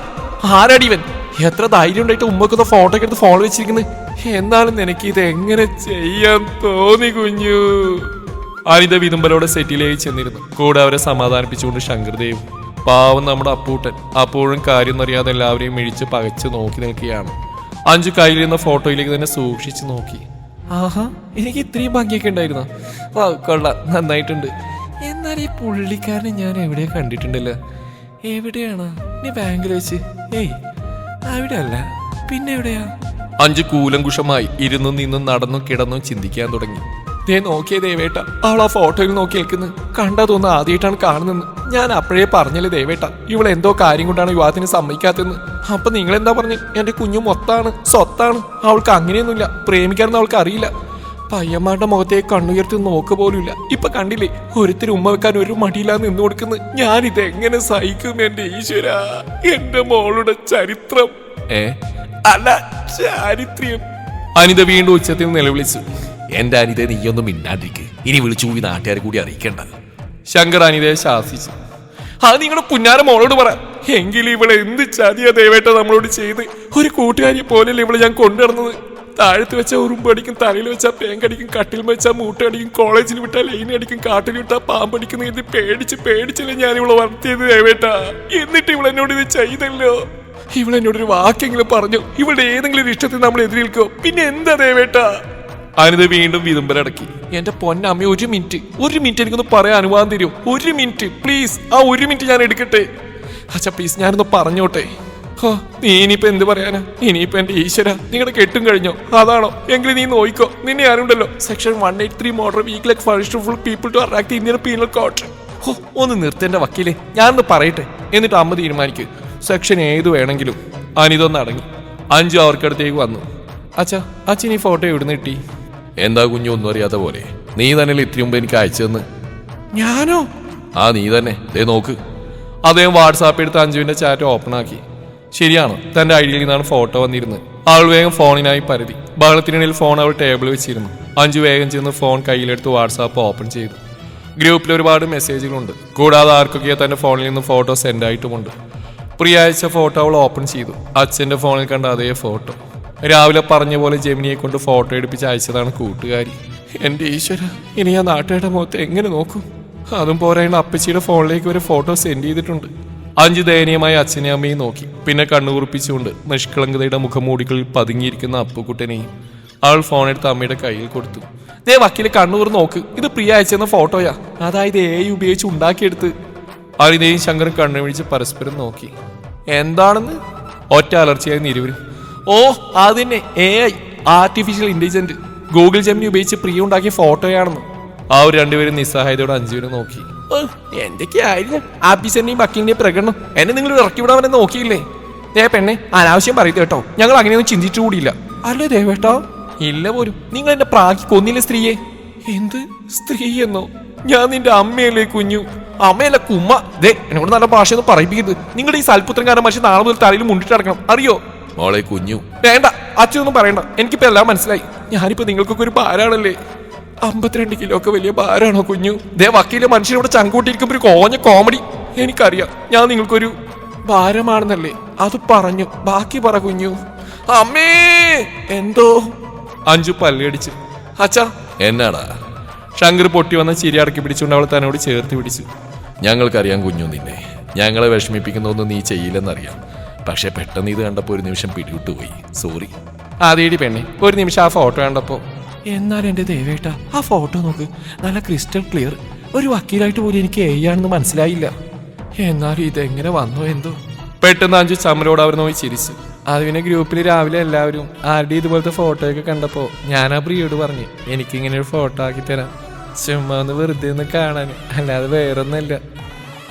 ആരാടി ഇവൻ? എത്ര ധൈര്യം ഉണ്ടായിട്ട് ഉമ്മക്കുന്ന ഫോട്ടോ ഒക്കെ എടുത്ത് ഫോൺ വെച്ചിരിക്കുന്നത്? എന്നാലും നിനക്ക് ഇത് എങ്ങനെ ചെയ്യാൻ തോന്നി കുഞ്ഞു? അനിത വിതുമ്പലോടെ സെറ്റിലേക്ക് ചെന്നിരുന്നു. കൂടെ അവരെ സമാധാനിപ്പിച്ചുകൊണ്ട് ശങ്കർദേവ്. പാവം നമ്മുടെ അപ്പൂട്ടൻ അപ്പോഴും കാര്യം അറിയാതെ എല്ലാവരെയും മിഴിച്ച് പകച്ച് നോക്കി നിൽക്കുകയാണ്. അഞ്ജു കയ്യിലിരുന്ന ഫോട്ടോയിലേക്ക് തന്നെ സൂക്ഷിച്ചു നോക്കി. ആഹാ, എനിക്ക് ഇത്രയും ഭംഗിയൊക്കെ ഉണ്ടായിരുന്നു. കൊള്ളാം, നന്നായിട്ടുണ്ട്. എന്നാൽ ഈ പുള്ളിക്കാരനെ ഞാൻ എവിടെയാ കണ്ടിട്ടുണ്ടല്ലോ. എവിടെയാണ്? നീ ബാങ്കിൽ വെച്ച്? ഏയ്, അവിടെ അല്ല, പിന്നെ എവിടെയാ? അഞ്ജു കൂലങ്കുഷമായി ഇരുന്നും നിന്നും നടന്നും കിടന്നും ചിന്തിക്കാൻ തുടങ്ങി. ദേ നോക്കിയേ ദേവേട്ട, അവൾ ആ ഫോട്ടോയിൽ നോക്കി നിൽക്കുന്നു. കണ്ടാ തോന്നുന്നു ആദ്യമായിട്ടാണ് കാണുന്നെന്ന്. ഞാൻ അപ്പോഴേ പറഞ്ഞല്ലേ ദേവേട്ട, ഇവൾ എന്തോ കാര്യം കൊണ്ടാണ് വിവാഹത്തിന് സമ്മതിക്കാത്തെന്ന്. അപ്പൊ നിങ്ങളെന്താ പറഞ്ഞു? എന്റെ കുഞ്ഞു മൊത്താണ്, സ്വത്താണ്. അവൾക്ക് അങ്ങനെയൊന്നുമില്ല, പ്രേമിക്കാനൊന്നും അവൾക്ക് അറിയില്ല. പയ്യന്മാരുടെ മുഖത്തേക്ക് കണ്ണുയർത്തി നോക്ക് പോലുമില്ല. ഇപ്പൊ കണ്ടില്ലേ, ഒരുത്തിരി ഉമ്മ വെക്കാൻ ഒരു മടിയില്ലാന്ന് നിന്ന് കൊടുക്കുന്നു. ഞാനിത് എങ്ങനെ സഹിക്കും എന്റെ ഈശ്വര? എന്റെ മോളുടെ ചരിത്രം അല്ല, ചാരിത്രം. അനിത വീണ്ടും ഉച്ചത്തിൽ നിലവിളിച്ചു. എന്റെ അനിത നീയൊന്നും മിണ്ടാണ്ടിരിക്ക്. ഇനി വിളിച്ചു പോയി നാട്ടുകാരെ കൂടി അറിയിക്കേണ്ട. ശങ്കർ അനിതയെ ശാസിച്ചു. അത് നിങ്ങളുടെ പുന്നാര മോളോട് പറ. എങ്കിലും ഇവളെ എന്ത് ചതിയാ ദേവേട്ട നമ്മളോട് ചെയ്ത്? ഒരു കൂട്ടുകാരിയെ പോലെയല്ലേ ഇവളെ ഞാൻ കൊണ്ടുവരുന്നത്. താഴത്ത് വെച്ചാൽ ഉറുമ്പടിക്കും, തലയിൽ വെച്ചാൽ പേങ്കടിക്കും, കട്ടിൽ വെച്ചാൽ മൂട്ടടിക്കും, കോളേജിൽ വിട്ടാൽ ലൈനടിക്കും, കാട്ടിൽ വിട്ടാൽ പാമ്പടിക്കുന്ന ഇത് പേടിച്ചല്ലേ ഞാൻ ഇവളെ വളർത്തിയത് ദേവേട്ട. എന്നിട്ട് ഇവളെന്നോട് ഇത് ചെയ്തല്ലോ. ഇവളെന്നോടൊരു വാക്കെങ്കിലും പറഞ്ഞു, ഇവളുടെ ഏതെങ്കിലും ഇഷ്ടത്തിൽ നമ്മൾ എതിരേൽക്കോ? പിന്നെ എന്താ ദേവേട്ട? അനിത വീണ്ടും വിതുമ്പലടക്കി. എന്റെ പൊന്നമ്മ, ഒരു മിനിറ്റ് എനിക്കൊന്ന് പറയാൻ അനുവാദം തരുമോ? ഒരു മിനിറ്റ് പ്ലീസ്. ആ ഒരു മിനിറ്റ് ഞാൻ എടുക്കട്ടെ. അച്ഛാ പ്ലീസ്, ഞാനൊന്ന് പറഞ്ഞോട്ടെ. നീ ഇനിയിപ്പോ എന്ത് പറയാനാ? ഇനിയിപ്പോ എന്റെ ഈശ്വര, നിങ്ങളുടെ കെട്ടും കഴിഞ്ഞോ? അതാണോ? എങ്കിലും നീ നോയിക്കോ. നിന്നെ ആരുണ്ടല്ലോ, section 183 motor week like first full people to attract Indian penal code. ഒന്ന് നിർത്തേണ്ട വക്കീലേ, ഞാനൊന്ന് പറയട്ടെ, എന്നിട്ട് അമ്മ തീരുമാനിക്കും സെക്ഷൻ ഏത് വേണമെങ്കിലും. അനിതൊന്ന് അടങ്ങി. അഞ്ജു അവർക്കടുത്തേക്ക് വന്നു. അച്ഛൻ ഈ ഫോട്ടോ എവിടുന്ന് കിട്ടി? എന്താ കുഞ്ഞു ഒന്നും അറിയാത്ത പോലെ? നീ തന്നെ ഇത്തിരി മുമ്പ് എനിക്ക് അയച്ചെന്ന്. ഞാനോ? ആ നീ തന്നെ. ദേ നോക്ക്. അദ്ദേഹം വാട്സാപ്പ് എടുത്ത് അഞ്ജുവിന്റെ ചാറ്റ് ഓപ്പൺ ആക്കി. ശരിയാണ്, തന്റെ ഐഡിയിൽ നിന്നാണ് ഫോട്ടോ വന്നിരുന്നത്. അവൾ വേഗം ഫോണിനായി പരതി. ബഹളത്തിനിടയിൽ ഫോൺ അവൾ ടേബിൾ വെച്ചിരുന്നു. അഞ്ജു വേഗം ചെന്ന് ഫോൺ കയ്യിലെടുത്ത് വാട്സാപ്പ് ഓപ്പൺ ചെയ്തു. ഗ്രൂപ്പിൽ ഒരുപാട് മെസ്സേജുകളുണ്ട്. കൂടാതെ ആർക്കൊക്കെയോ തന്റെ ഫോണിൽ നിന്ന് ഫോട്ടോ സെൻഡ് ആയിട്ടുമുണ്ട്. പ്രിയ അയച്ച ഫോട്ടോ അവൾ ഓപ്പൺ ചെയ്തു. അച്ഛന്റെ ഫോണിൽ കണ്ട അതേ ഫോട്ടോ. രാവിലെ പറഞ്ഞ പോലെ ജെമിനിയെ കൊണ്ട് ഫോട്ടോ എടുപ്പിച്ച് അയച്ചതാണ് കൂട്ടുകാരി. എന്റെ ഈശ്വര, ഇനി ആ നാട്ടുകാരുടെ മുഖത്ത് എങ്ങനെ നോക്കും? അതും പോരായുള്ള അപ്പച്ചിയുടെ ഫോണിലേക്ക് ഒരു ഫോട്ടോ സെൻഡ് ചെയ്തിട്ടുണ്ട്. അഞ്ജു ദയനീയമായി അച്ഛനെ അമ്മയും നോക്കി. പിന്നെ കണ്ണുകുറിപ്പിച്ചുകൊണ്ട് നിഷ്കളങ്കതയുടെ മുഖമൂടികളിൽ പതുങ്ങിയിരിക്കുന്ന അപ്പുക്കുട്ടനെയും അവൾ ഫോൺ എടുത്ത് അമ്മയുടെ കയ്യിൽ കൊടുത്തു. ദേ വക്കീലെ, കണ്ണൂർ നോക്ക്, ഇത് പ്രിയ അയച്ചെന്ന ഫോട്ടോയാ. അതായത് AI ഉപയോഗിച്ച് ഉണ്ടാക്കിയെടുത്ത്. അനിതയും ശങ്കറും കണ്ണുമിഴിച്ച് പരസ്പരം നോക്കി. എന്താണെന്ന്? ഒറ്റ അലർച്ചയായി നിരുവരും. ഓ അതിനെ AI, artificial intelligent, Google Gemini ഉപയോഗിച്ച് പ്രിയ ഉണ്ടാക്കിയ ഫോട്ടോയാണെന്ന്. അവർ രണ്ടുപേരും നിസ്സഹായതയോടെ അഞ്ജുവിനെ നോക്കി. എന്തൊക്കെയായിരുന്നു ആഫീസറിന്റെയും ബക്കിന്റെയും പ്രകടനം? എന്നെ നിങ്ങൾ ഇറക്കി വിടാൻ നോക്കിയില്ലേ? പെണ്ണെ, അനാവശ്യം പറയരുത് കേട്ടോ. ഞങ്ങൾ അങ്ങനെയൊന്നും ചിന്തിച്ചു കൂടിയില്ല. അല്ലേ ദേവേട്ടോ? ഇല്ല പോലും. നിങ്ങൾ എന്റെ പ്രാഗി കൊന്നില്ലേ സ്ത്രീയെ? എന്ത് സ്ത്രീ എന്നോ? ഞാൻ നിന്റെ അമ്മയല്ലേ കുഞ്ഞു? അമ്മയല്ല കുമ്മ. ദേ എന്നോട് നല്ല ഭാഷയൊന്നും പറയിപ്പിക്കരുത്. നിങ്ങളുടെ ഈ സൽപുത്രൻകാരൻ മനുഷ്യൻ നാളെ മുതൽ തലയിൽ മുണ്ടിട്ട് നടക്കണം, അറിയോ? മോളെ കുഞ്ഞു. വേണ്ട, അച്ഛനൊന്നും പറയണ്ട. എനിക്കിപ്പോ എല്ലാം മനസ്സിലായി. ഞാനിപ്പോ നിങ്ങൾക്കൊക്കെ ഒരു ഭാരാണല്ലേ. 52 കിലോ ഒക്കെ വലിയ ഭാരാണോ കുഞ്ഞു? ദേ വക്കീലെ മനുഷ്യനോട് ചങ്കൂട്ടിരിക്കുമ്പോ ഒരു കോഞ്ഞ കോമഡി. എനിക്കറിയാം ഞാൻ നിങ്ങൾക്കൊരു ഭാരമാണെന്നല്ലേ. അത് പറഞ്ഞു, ബാക്കി പറ കുഞ്ഞു. അമ്മേ എന്തോ? അഞ്ജു പല്ലടിച്ചു. അച്ഛാ. എന്നാടാ? ശങ്കർ പൊട്ടി വന്ന ചിരി അടക്കി പിടിച്ചുകൊണ്ട് അവൾ തന്നോട് ചേർത്ത് പിടിച്ചു. ഞങ്ങൾക്കറിയാം കുഞ്ഞു, നിന്നെ ഞങ്ങളെ വിഷമിപ്പിക്കുന്നതൊന്നും നീ ചെയ്യില്ലെന്നറിയാം. പക്ഷെ പെട്ടെന്ന് ഇത് കണ്ടപ്പോ ഒരു നിമിഷം പിടിവിട്ടുപോയി. സോറി. അതേടി പെണ്ണെ, ഒരു നിമിഷം ആ ഫോട്ടോ കണ്ടപ്പോ. എന്നാൽ എന്റെ ദേവേട്ട, ആ ഫോട്ടോ നോക്ക്, നല്ല ക്രിസ്റ്റൽ ക്ലിയർ. ഒരു വക്കീലായിട്ട് പോലും എനിക്ക് എയ്യാണെന്ന് മനസ്സിലായില്ല. എന്നാലും ഇതെങ്ങനെ വന്നോ എന്തോ? പെട്ടെന്ന് അഞ്ജു ചമ്മലോട് അവർ നോക്കി ചിരിച്ചു. അത് പിന്നെ ഗ്രൂപ്പിൽ രാവിലെ എല്ലാവരും ആരുടെ ഇതുപോലത്തെ ഫോട്ടോയൊക്കെ കണ്ടപ്പോ ഞാൻ ആ പ്രിയോട് പറഞ്ഞു, എനിക്കിങ്ങനെ ഒരു ഫോട്ടോ ആക്കി തരാം, ചുമ്മാ ഒന്ന് വെറുതെ ഒന്ന് കാണാൻ, അല്ലാതെ വേറൊന്നല്ല.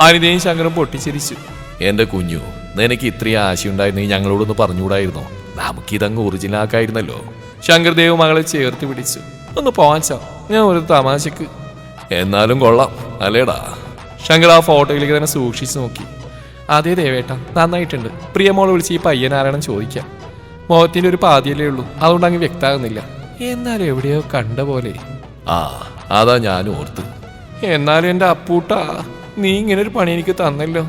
അനിതയും ശങ്കറും പൊട്ടിച്ചിരിച്ചു. എന്റെ കുഞ്ഞു, നിനക്ക് ഇത്രയും ആശയുണ്ടായിരുന്നെങ്കിൽ ഞങ്ങളോടൊന്ന് പറഞ്ഞുകൂടായിരുന്നോ? നമുക്കിതങ്ങ് ഒറിജിനൽ ആക്കായിരുന്നല്ലോ. ശങ്കർദേവ് മകളെ ചേർത്ത് പിടിച്ചു. ഒന്ന് പോവാച്ചാ, ഞാൻ ഒരു തമാശക്ക്. എന്നാലും കൊള്ളാം അല്ലേടാ? ശങ്കർ ആ ഫോട്ടോയിലേക്ക് തന്നെ സൂക്ഷിച്ചു നോക്കി. അതേ ദേവേട്ട, നന്നായിട്ടുണ്ട്. പ്രിയമോളെ വിളിച്ച് ഈ പയ്യനാരാണെന്ന് ചോദിക്കാം. മുഖത്തിന്റെ ഒരു പാതിയല്ലേ ഉള്ളൂ, അതുകൊണ്ട് അങ്ങ് വ്യക്തമാകുന്നില്ല. എന്നാലും എവിടെയോ കണ്ട പോലെ. ആ, അതാ ഞാനും ഓർത്ത്. എന്നാലും എന്റെ അപ്പൂട്ടാ, നീ ഇങ്ങനെ ഒരു പണി എനിക്ക് തന്നല്ലോ.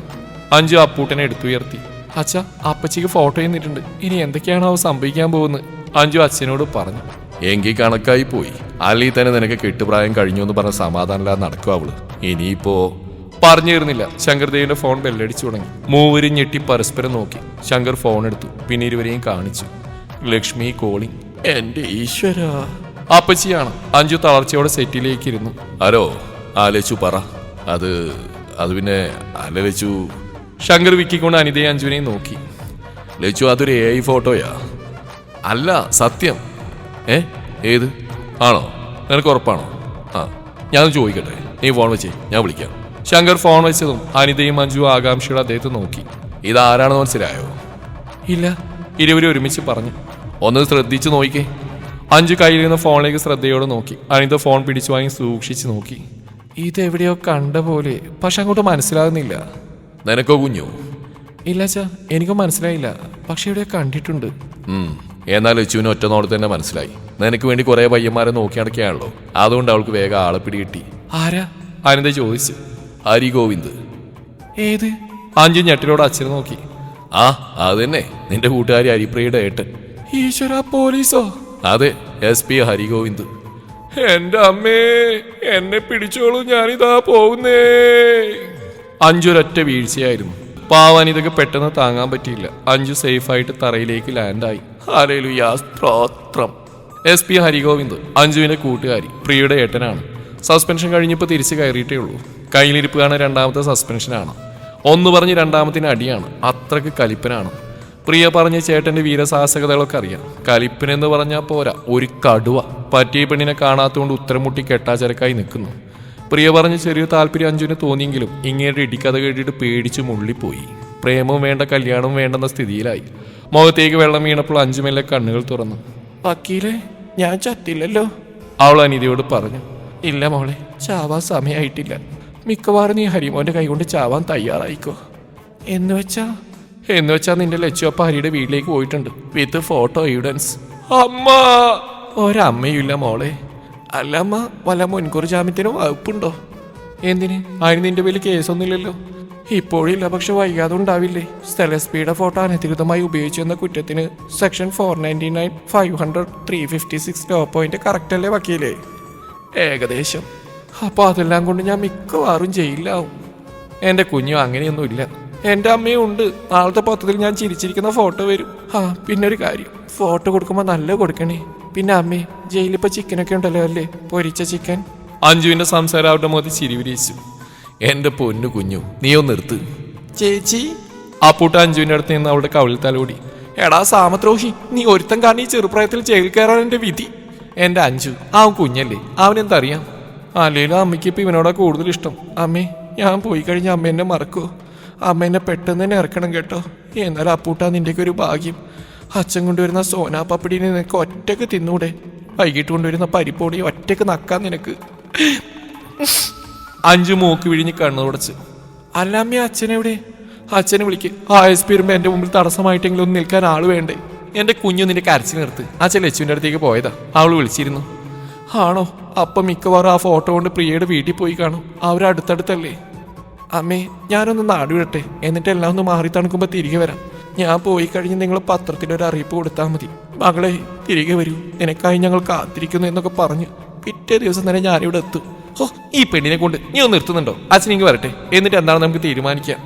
അഞ്ജു അപ്പൂട്ടനെ എടുത്തുയർത്തി. അച്ഛാ, അപ്പച്ചിക്ക് ഫോട്ടോ ചെയ്യുന്നിട്ടുണ്ട്. ഇനി എന്തൊക്കെയാണോ സംഭവിക്കാൻ പോകുന്നത്? അഞ്ജു അച്ഛനോട് പറഞ്ഞു. എങ്കിൽ കണക്കായി പോയി. അല്ലെങ്കിൽ തന്നെ നിനക്ക് കെട്ടുപ്രായം കഴിഞ്ഞു എന്ന് പറഞ്ഞ സമാധാനമില്ലാതെ നടക്കും അവള്. ഇനിയിപ്പോ പറഞ്ഞു തരുന്നില്ല. ശങ്കർദേവിന്റെ ഫോൺ ബെല്ലടിച്ചു തുടങ്ങി. മൂവരും ഞെട്ടി പരസ്പരം നോക്കി. ശങ്കർ ഫോൺ എടുത്തു. പിന്നെ ഇരുവരെയും കാണിച്ചു. ലക്ഷ്മി കോളിംഗ്. എന്റെ ഈശ്വര, അപ്പച്ചിയാണ്. അഞ്ജു തളർച്ചയോടെ സെറ്റിലേക്ക് ഇരുന്നു. ഹലോ, ലച്ചു പറ. അത് പിന്നെ അല്ല ലച്ചു. ശങ്കർ വിക്കിക്കൊണ്ട് അനിതയെ അഞ്ജുവിനെയും നോക്കി. ലച്ചു, അതൊരു AI ഫോട്ടോയാ? അല്ല, സത്യം. ഏത് ആണോ? നിനക്ക് ഉറപ്പാണോ? ആ, ഞാൻ ചോദിക്കട്ടെ. നീ ഫോൺ വെച്ചേ, ഞാൻ വിളിക്കാം. ശങ്കർ ഫോൺ വെച്ചതും അനിതയും അഞ്ജുവും ആകാംക്ഷയോടെ അദ്ദേഹത്തെ നോക്കി. ഇതാരാണെന്ന് മനസ്സിലായോ? ഇല്ല, ഇരുവരും ഒരുമിച്ച് പറഞ്ഞു. ഒന്ന് ശ്രദ്ധിച്ചു നോക്കിക്കേ. അഞ്ജു കയ്യിലിരുന്ന ഫോണിലേക്ക് ശ്രദ്ധയോടെ നോക്കി. അനിത ഫോൺ പിടിച്ചു വാങ്ങി സൂക്ഷിച്ചു നോക്കി. ഇതെവിടെയോ കണ്ട പോലെ, പക്ഷെ അങ്ങോട്ട് മനസ്സിലാകുന്നില്ല. നിനക്കോ കുഞ്ഞു? ഇല്ല അച്ഛാ, എനിക്കും മനസ്സിലായില്ല, പക്ഷെ എവിടെയോ കണ്ടിട്ടുണ്ട്. എന്നാൽ ലച്ചുവിന് ഒറ്റനോട് തന്നെ മനസ്സിലായി. നിനക്ക് വേണ്ടി കുറെ പയ്യന്മാരെ നോക്കി നടക്കുകയാണല്ലോ, അതുകൊണ്ട് അവൾക്ക് വേഗം ആളെ പിടികിട്ടി. ആരാ? അനിത ചോദിച്ചു. ഹരിഗോവിന്ദ്. ഏത്? അഞ്ജു ഞെട്ടിലോട് അച്ഛനെ നോക്കി. ആ, അത് തന്നെ, നിന്റെ കൂട്ടുകാരി ഹരിപ്രിയയുടെ ഏട്ടൻ. ഈശ്വര, പോലീസോ? അതെ, SP ഹരിഗോവിന്ദ്. എന്റെ അമ്മേ, എന്നെ പിടിച്ചോളൂ, ഞാനിതാ പോകുന്നേ. അഞ്ജു ഒരൊറ്റ വീഴ്ചയായിരുന്നു. പാവാൻ ഇതൊക്കെ പെട്ടെന്ന് താങ്ങാൻ പറ്റിയില്ല. അഞ്ജു സേഫായിട്ട് തറയിലേക്ക് ലാൻഡായി. ഹല്ലേലൂയാ, സ്തോത്രം. SP ഹരിഗോവിന്ദ് അഞ്ജുവിന്റെ കൂട്ടുകാരി, പ്രിയയുടെ ഏട്ടനാണ്. സസ്പെൻഷൻ കഴിഞ്ഞപ്പോൾ തിരിച്ചു കയറിയിട്ടേ ഉള്ളൂ. കയ്യിലിരിപ്പ് കാണാൻ രണ്ടാമത്തെ സസ്പെൻഷനാണ്. ഒന്ന് പറഞ്ഞ് രണ്ടാമത്തിന് അടിയാണ്. അത്രക്ക് കലിപ്പനാണ്. പ്രിയ പറഞ്ഞ ചേട്ടന്റെ വീരസാഹസികതകളൊക്കെ അറിയാം. കലിപ്പനെന്ന് പറഞ്ഞാൽ പോരാ, ഒരു കടുവ. പറ്റിയ പെണ്ണിനെ കാണാത്തതുകൊണ്ട് ഉത്തരം മുട്ടി കെട്ടാചരക്കായി നിൽക്കുന്നു. പ്രിയ പറഞ്ഞ് ചെറിയ താല്പര്യം അഞ്ജുവിന് തോന്നിയെങ്കിലും ഇങ്ങേരുടെ ഇടിക്കഥ കേട്ടിട്ട് പേടിച്ചു മുള്ളിപ്പോയി. പ്രേമവും വേണ്ട, കല്യാണവും വേണ്ടെന്ന സ്ഥിതിയിലായി. മുഖത്തേക്ക് വെള്ളം വീണപ്പോൾ അഞ്ജുമെല്ലെ കണ്ണുകൾ തുറന്നു. വക്കീലെ, ഞാൻ ചത്തില്ലല്ലോ? അവൾ അനിതയോട് പറഞ്ഞു. ഇല്ല മോളെ, ചാവാൻ സമയമായിട്ടില്ല. മിക്കവാറും നീ ഹരിമോന്റെ കൈകൊണ്ട് ചാവാൻ തയ്യാറായിക്കോ. എന്നുവെച്ചാ നിന്റെ ലച്ചുവപ്പ ഹരിയുടെ വീട്ടിലേക്ക് പോയിട്ടുണ്ട്, വിത്ത് ഫോട്ടോ എവിഡൻസ്. അമ്മ! ഒരമ്മയും ഇല്ല മോളെ. അല്ല അമ്മ, വല്ല മുൻകൂർ ജാമ്യത്തിനോ വകുപ്പുണ്ടോ? എന്തിന്? അതിന് നിന്റെ പേരിൽ കേസൊന്നുമില്ലല്ലോ. ഇപ്പോഴില്ല, പക്ഷെ വൈകാതെ ഉണ്ടാവില്ലേ? സ്ഥലസ്പിയുടെ ഫോട്ടോ അനധികൃതമായി ഉപയോഗിച്ചെന്ന കുറ്റത്തിന് സെക്ഷൻ 499, 500, 356 ലോ പോയിന്റ് കറക്റ്റ് അല്ലേ വക്കീലേ? ഏകദേശം. അപ്പൊ അതെല്ലാം കൊണ്ട് ഞാൻ മിക്കവാറും ജയിലിലാവും. എന്റെ കുഞ്ഞു അങ്ങനെയൊന്നുമില്ല. എന്റെ അമ്മയും ഉണ്ട്. നാളത്തെ പത്രത്തിൽ ഞാൻ ചിരിച്ചിരിക്കുന്ന ഫോട്ടോ വരും. പിന്നെ ഒരു കാര്യം, ഫോട്ടോ കൊടുക്കുമ്പോൾ നല്ല കൊടുക്കണേ. പിന്നെ അമ്മേ, ജയിലിപ്പോ ചിക്കനൊക്കെ ഉണ്ടല്ലോ അല്ലേ, പൊരിച്ച ചിക്കൻ. അഞ്ജുവിന്റെ സംസാരം അവരുടെ മുഖത്ത് ചിരി വിരിയിച്ചു. എന്റെ പൊന്നു കുഞ്ഞു, നീ ഒന്ന് നിർത്ത്. ചേച്ചി. അപ്പൂട്ട അഞ്ജുവിന്റെ അടുത്ത് നിന്ന് അവളുടെ കവിളിൽ തലോടി. എടാ സാമദ്രോഹി, നീ ഒരുത്തം കാരണം ഈ ചെറുപ്രായത്തിൽ ജയിൽ കയറാൻ എന്റെ വിധി. എന്റെ അഞ്ജു, അവൻ കുഞ്ഞല്ലേ, അവനെന്തറിയാം? അല്ലേലും അമ്മയ്ക്ക് ഇപ്പൊ ഇവനോടാ കൂടുതൽ ഇഷ്ടം. അമ്മേ, ഞാൻ പോയി കഴിഞ്ഞ അമ്മ എന്നെ മറക്കുമോ? അമ്മ എന്നെ പെട്ടെന്ന് തന്നെ ഇറക്കണം കേട്ടോ. എന്നാലും അപ്പൂട്ടാ, നിന്റെയൊക്കെ ഒരു ഭാഗ്യം. അച്ഛൻ കൊണ്ടുവരുന്ന സോനാ പപ്പടീനെ നിനക്ക് ഒറ്റക്ക് തിന്നൂടെ? വൈകിട്ട് കൊണ്ടുവരുന്ന പരിപ്പോടി ഒറ്റക്ക് നക്കാൻ നിനക്ക്. അഞ്ജു മൂക്ക് വിഴിഞ്ഞ് കണ്ണു തുടച്ച്. അല്ല അമ്മ, അച്ഛനെവിടെ? അച്ഛനെ വിളിക്ക്. SP വരുമ്പോ എന്റെ മുമ്പിൽ തടസ്സമായിട്ടെങ്കിലും ഒന്ന് നിൽക്കാൻ ആള് വേണ്ടേ? എന്റെ കുഞ്ഞു നിന്റെ കരച്ചിൽ നിർത്ത്. അച്ഛൻ ലച്ചുവിന്റെ അടുത്തേക്ക് പോയതാ, അവള് വിളിച്ചിരുന്നു. ആണോ? അപ്പം മിക്കവാറും ആ ഫോട്ടോ കൊണ്ട് പ്രിയയുടെ വീട്ടിൽ പോയി കാണും. അവരടുത്തടുത്തല്ലേ? അമ്മേ, ഞാനൊന്ന് നാട് വിടട്ടെ, എന്നിട്ട് എല്ലാം ഒന്ന് മാറി തണുക്കുമ്പോൾ തിരികെ വരാം. ഞാൻ പോയി കഴിഞ്ഞ് നിങ്ങൾ പത്രത്തിലൊരു അറിയിപ്പ് കൊടുത്താൽ മതി. മകളെ, തിരികെ വരൂ, നിനക്കായി ഞങ്ങൾ കാത്തിരിക്കുന്നു എന്നൊക്കെ പറഞ്ഞു പിറ്റേ ദിവസം തന്നെ ഞാനിവിടെ എത്തും. ഈ പെണ്ണിനെ കൊണ്ട് നീ ഒന്ന് നിർത്തുന്നുണ്ടോ? അച്ഛനെങ്കിൽ വരട്ടെ, എന്നിട്ട് എന്താണ് നമുക്ക് തീരുമാനിക്കാം.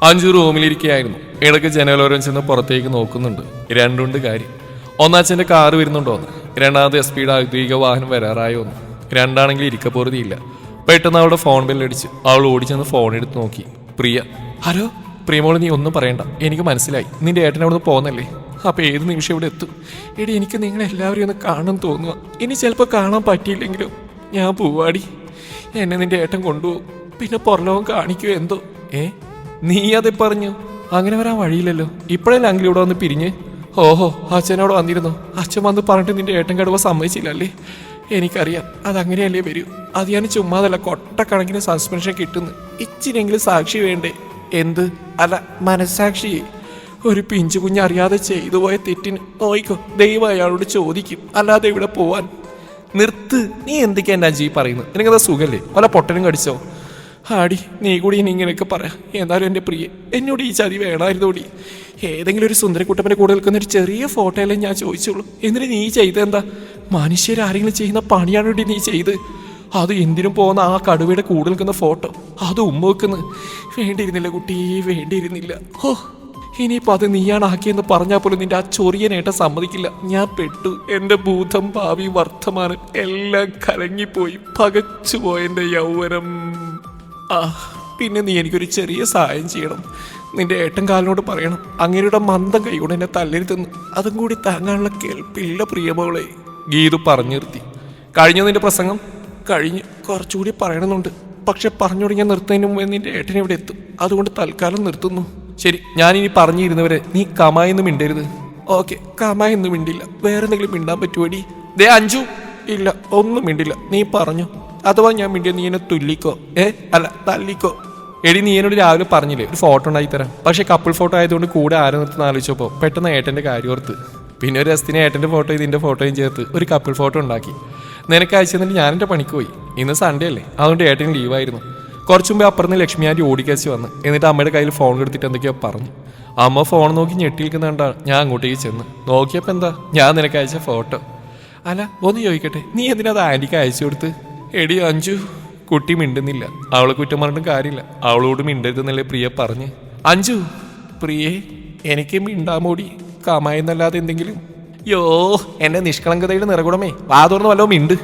അഞ്ജു റൂമിലിരിക്കുകയായിരുന്നു. ഇടയ്ക്ക് ജനലോരം ചെന്ന് പുറത്തേക്ക് നോക്കുന്നുണ്ട്. രണ്ടുണ്ട് കാര്യം. ഒന്നച്ഛൻ്റെ കാറ് വരുന്നുണ്ടോന്ന്, രണ്ടാമത് SPയുടെ ഔദ്യോഗിക വാഹനം വരാറായോന്ന്. രണ്ടാണെങ്കിൽ ഇരിക്കപ്പോറുതിയില്ല. പെട്ടെന്ന് അവളുടെ ഫോൺ ബെല്ലടിച്ച് അവൾ ഓടിച്ചെന്ന് ഫോൺ എടുത്ത് നോക്കി. പ്രിയ. ഹലോ പ്രിയമോള്, നീ ഒന്നും പറയണ്ട, എനിക്ക് മനസ്സിലായി. നിന്റെ ഏട്ടൻ അവിടെ നിന്ന് പോന്നല്ലേ? അപ്പൊ ഏത് നിമിഷം ഇവിടെ എത്തും. എടി, എനിക്ക് നിങ്ങളെല്ലാവരും ഒന്ന് കാണാൻ തോന്നുക. ഇനി ചിലപ്പോൾ കാണാൻ പറ്റിയില്ലെങ്കിലും ഞാൻ പോവാടി. എന്നെ നിന്റെ ഏട്ടൻ കൊണ്ടുപോകും. പിന്നെ പുറലോകം കാണിക്കുമോ എന്തോ. നീ അതെ പറഞ്ഞു. അങ്ങനെ വരാൻ വഴിയില്ലല്ലോ. ഇപ്പോഴല്ലേ അങ്കിൾ ഇവിടെ വന്ന് പിരിഞ്ഞ്? ഓഹോ, അച്ഛനോട് വന്നിരുന്നു. അച്ഛൻ വന്ന് പറഞ്ഞിട്ട് നിന്റെ ഏട്ടൻ കടുവ സമ്മതിച്ചില്ലല്ലേ? എനിക്കറിയാം, അതങ്ങനെയല്ലേ വരൂ. അത് ഞാൻ ചുമ്മാതല്ല, കൊട്ടക്കണക്കിന് സസ്പെൻഷൻ കിട്ടുന്നു. ഇച്ചിരിയെങ്കിലും സാക്ഷി വേണ്ടേ? എന്ത്? അല്ല, മനസ്സാക്ഷി. ഒരു പിഞ്ചു കുഞ്ഞ് അറിയാതെ ചെയ്തു പോയ തെറ്റിന് നോയിക്കോ, ദൈവം അയാളോട് ചോദിക്കും. അല്ലാതെ ഇവിടെ പോവാൻ. നിർത്ത്, നീ എന്തൊക്കെയാ എൻ്റെ അജി പറയുന്നത്? നിനക്കത് സുഖല്ലേ? വല്ല പൊട്ടനും കടിച്ചോ? ആടി, നീ കൂടി ഇനി ഇങ്ങനെയൊക്കെ പറയാം. എന്നാലും എൻ്റെ പ്രിയ, എന്നോട് ഈ ചതി വേണമായിരുന്നോടി. ഏതെങ്കിലും ഒരു സുന്ദരക്കുട്ടപ്പൻ്റെ കൂടെ നിൽക്കുന്ന ഒരു ചെറിയ ഫോട്ടോയല്ലേ ഞാൻ ചോദിച്ചുള്ളൂ. എന്നിട്ട് നീ ചെയ്തെന്താ? മനുഷ്യരാരെങ്കിലും ചെയ്യുന്ന പണിയാണോടി നീ ചെയ്ത്? അത് എന്തിനും പോകുന്ന ആ കടുവയുടെ കൂടെ നിൽക്കുന്ന ഫോട്ടോ, അത് ഉമ്മ വെക്കുന്നത്. വേണ്ടിയിരുന്നില്ല കുട്ടി, വേണ്ടിയിരുന്നില്ല. ഹോ, ഇനിയിപ്പോൾ അത് നീയാണ് ആക്കിയെന്ന് പറഞ്ഞാൽ പോലും നിന്റെ ആ ചൊറിയനേട്ട സമ്മതിക്കില്ല. ഞാൻ പെട്ടു. എൻ്റെ ഭൂതം, ഭാവി, വർത്തമാനം എല്ലാം കലങ്ങിപ്പോയി. പകച്ചുപോയ എൻ്റെ യൗവനം. പിന്നെ നീ എനിക്കൊരു ചെറിയ സഹായം ചെയ്യണം. നിന്റെ ഏട്ടൻ കാലിനോട് പറയണം, അങ്ങനെയുടെ മന്ദം കൈകൊണ്ട് എന്നെ തല്ലരുതെന്ന്. അതും കൂടി താങ്ങാനുള്ള കേൾപ്പില്ല പ്രിയമോളെ. ഗീതു പറഞ്ഞു നിർത്തി. കഴിഞ്ഞു നിന്റെ പ്രസംഗം? കഴിഞ്ഞ്. കുറച്ചുകൂടി പറയണമെന്നുണ്ട്. പക്ഷെ പറഞ്ഞു തുടങ്ങിയാൽ നിർത്തുന്നതിന് മുമ്പ് നിന്റെ ഏട്ടൻ ഇവിടെ എത്തും. അതുകൊണ്ട് തൽക്കാലം നിർത്തുന്നു. ശരി, ഞാനിനി പറഞ്ഞിരുന്നവരെ നീ കമായെന്ന് മിണ്ടരുത്. ഓക്കെ, കമായെന്ന് മിണ്ടില്ല. വേറെ എന്തെങ്കിലും മിണ്ടാൻ പറ്റുമോടി? ദേ അഞ്ജു. ഇല്ല, ഒന്നും മിണ്ടില്ല. നീ പറഞ്ഞു. അഥവാ ഞാൻ മിണ്ടിയ നീ എന്നെ തുല്ലിക്കോ? അല്ല, തല്ലിക്കോ? എടി, നീ എന്നോട് രാവിലെ പറഞ്ഞില്ലേ ഒരു ഫോട്ടോ ഉണ്ടാക്കി തരാം. പക്ഷെ കപ്പിൾ ഫോട്ടോ ആയതുകൊണ്ട് കൂടെ ആരും നിർത്തുന്ന ആലോചിച്ചപ്പോൾ പെട്ടെന്ന് ഏട്ടൻ്റെ കാര്യം ഓർത്ത്. പിന്നെ ഒരു രസത്തിന് ഏട്ടൻ്റെ ഫോട്ടോ ഇതിൻ്റെ ഫോട്ടോയും ചേർത്ത് ഒരു കപ്പിൾ ഫോട്ടോ ഉണ്ടാക്കി. നിനക്ക് അയച്ചു തന്നിട്ട് ഞാൻ എൻ്റെ പണിക്ക് പോയി. ഇന്ന് സൺഡേ അല്ലേ, അതുകൊണ്ട് ഏട്ടന് ലീവായിരുന്നു. കുറച്ചു മുമ്പേ അപ്പുറത്ത് ലക്ഷ്മി ആൻറ്റി ഓടിക്കച്ച് വന്ന്. എന്നിട്ട് അമ്മയുടെ കയ്യിൽ ഫോൺ എടുത്തിട്ട് എന്തൊക്കെയോ പറഞ്ഞു. അമ്മ ഫോൺ നോക്കി ഞെട്ടിയിരിക്കുന്നുണ്ടാണ്. ഞാൻ അങ്ങോട്ടേക്ക് ചെന്ന് നോക്കിയപ്പോൾ എന്താ, ഞാൻ നിനക്ക് അയച്ച ഫോട്ടോ. അല്ല, ഒന്ന് ചോദിക്കട്ടെ, നീ എന്തിനാ അത് ആൻറ്റിക്ക് അയച്ചു കൊടുത്ത്? എടി അഞ്ജു, കുട്ടി മിണ്ടുന്നില്ല. അവളെ കുറ്റം പറഞ്ഞിട്ടും കാര്യമില്ല. അവളോട് മിണ്ടരുതെന്നല്ലേ പ്രിയ പറഞ്ഞ്. അഞ്ജു, പ്രിയേ, എനിക്ക് മിണ്ടാമോടി. കമായെന്നല്ലാതെ എന്തെങ്കിലും? യോ, എന്റെ നിഷ്കളങ്കതയുടെ നിറകുടമേ, വാതോർന്ന് വല്ലോ മിണ്ട്.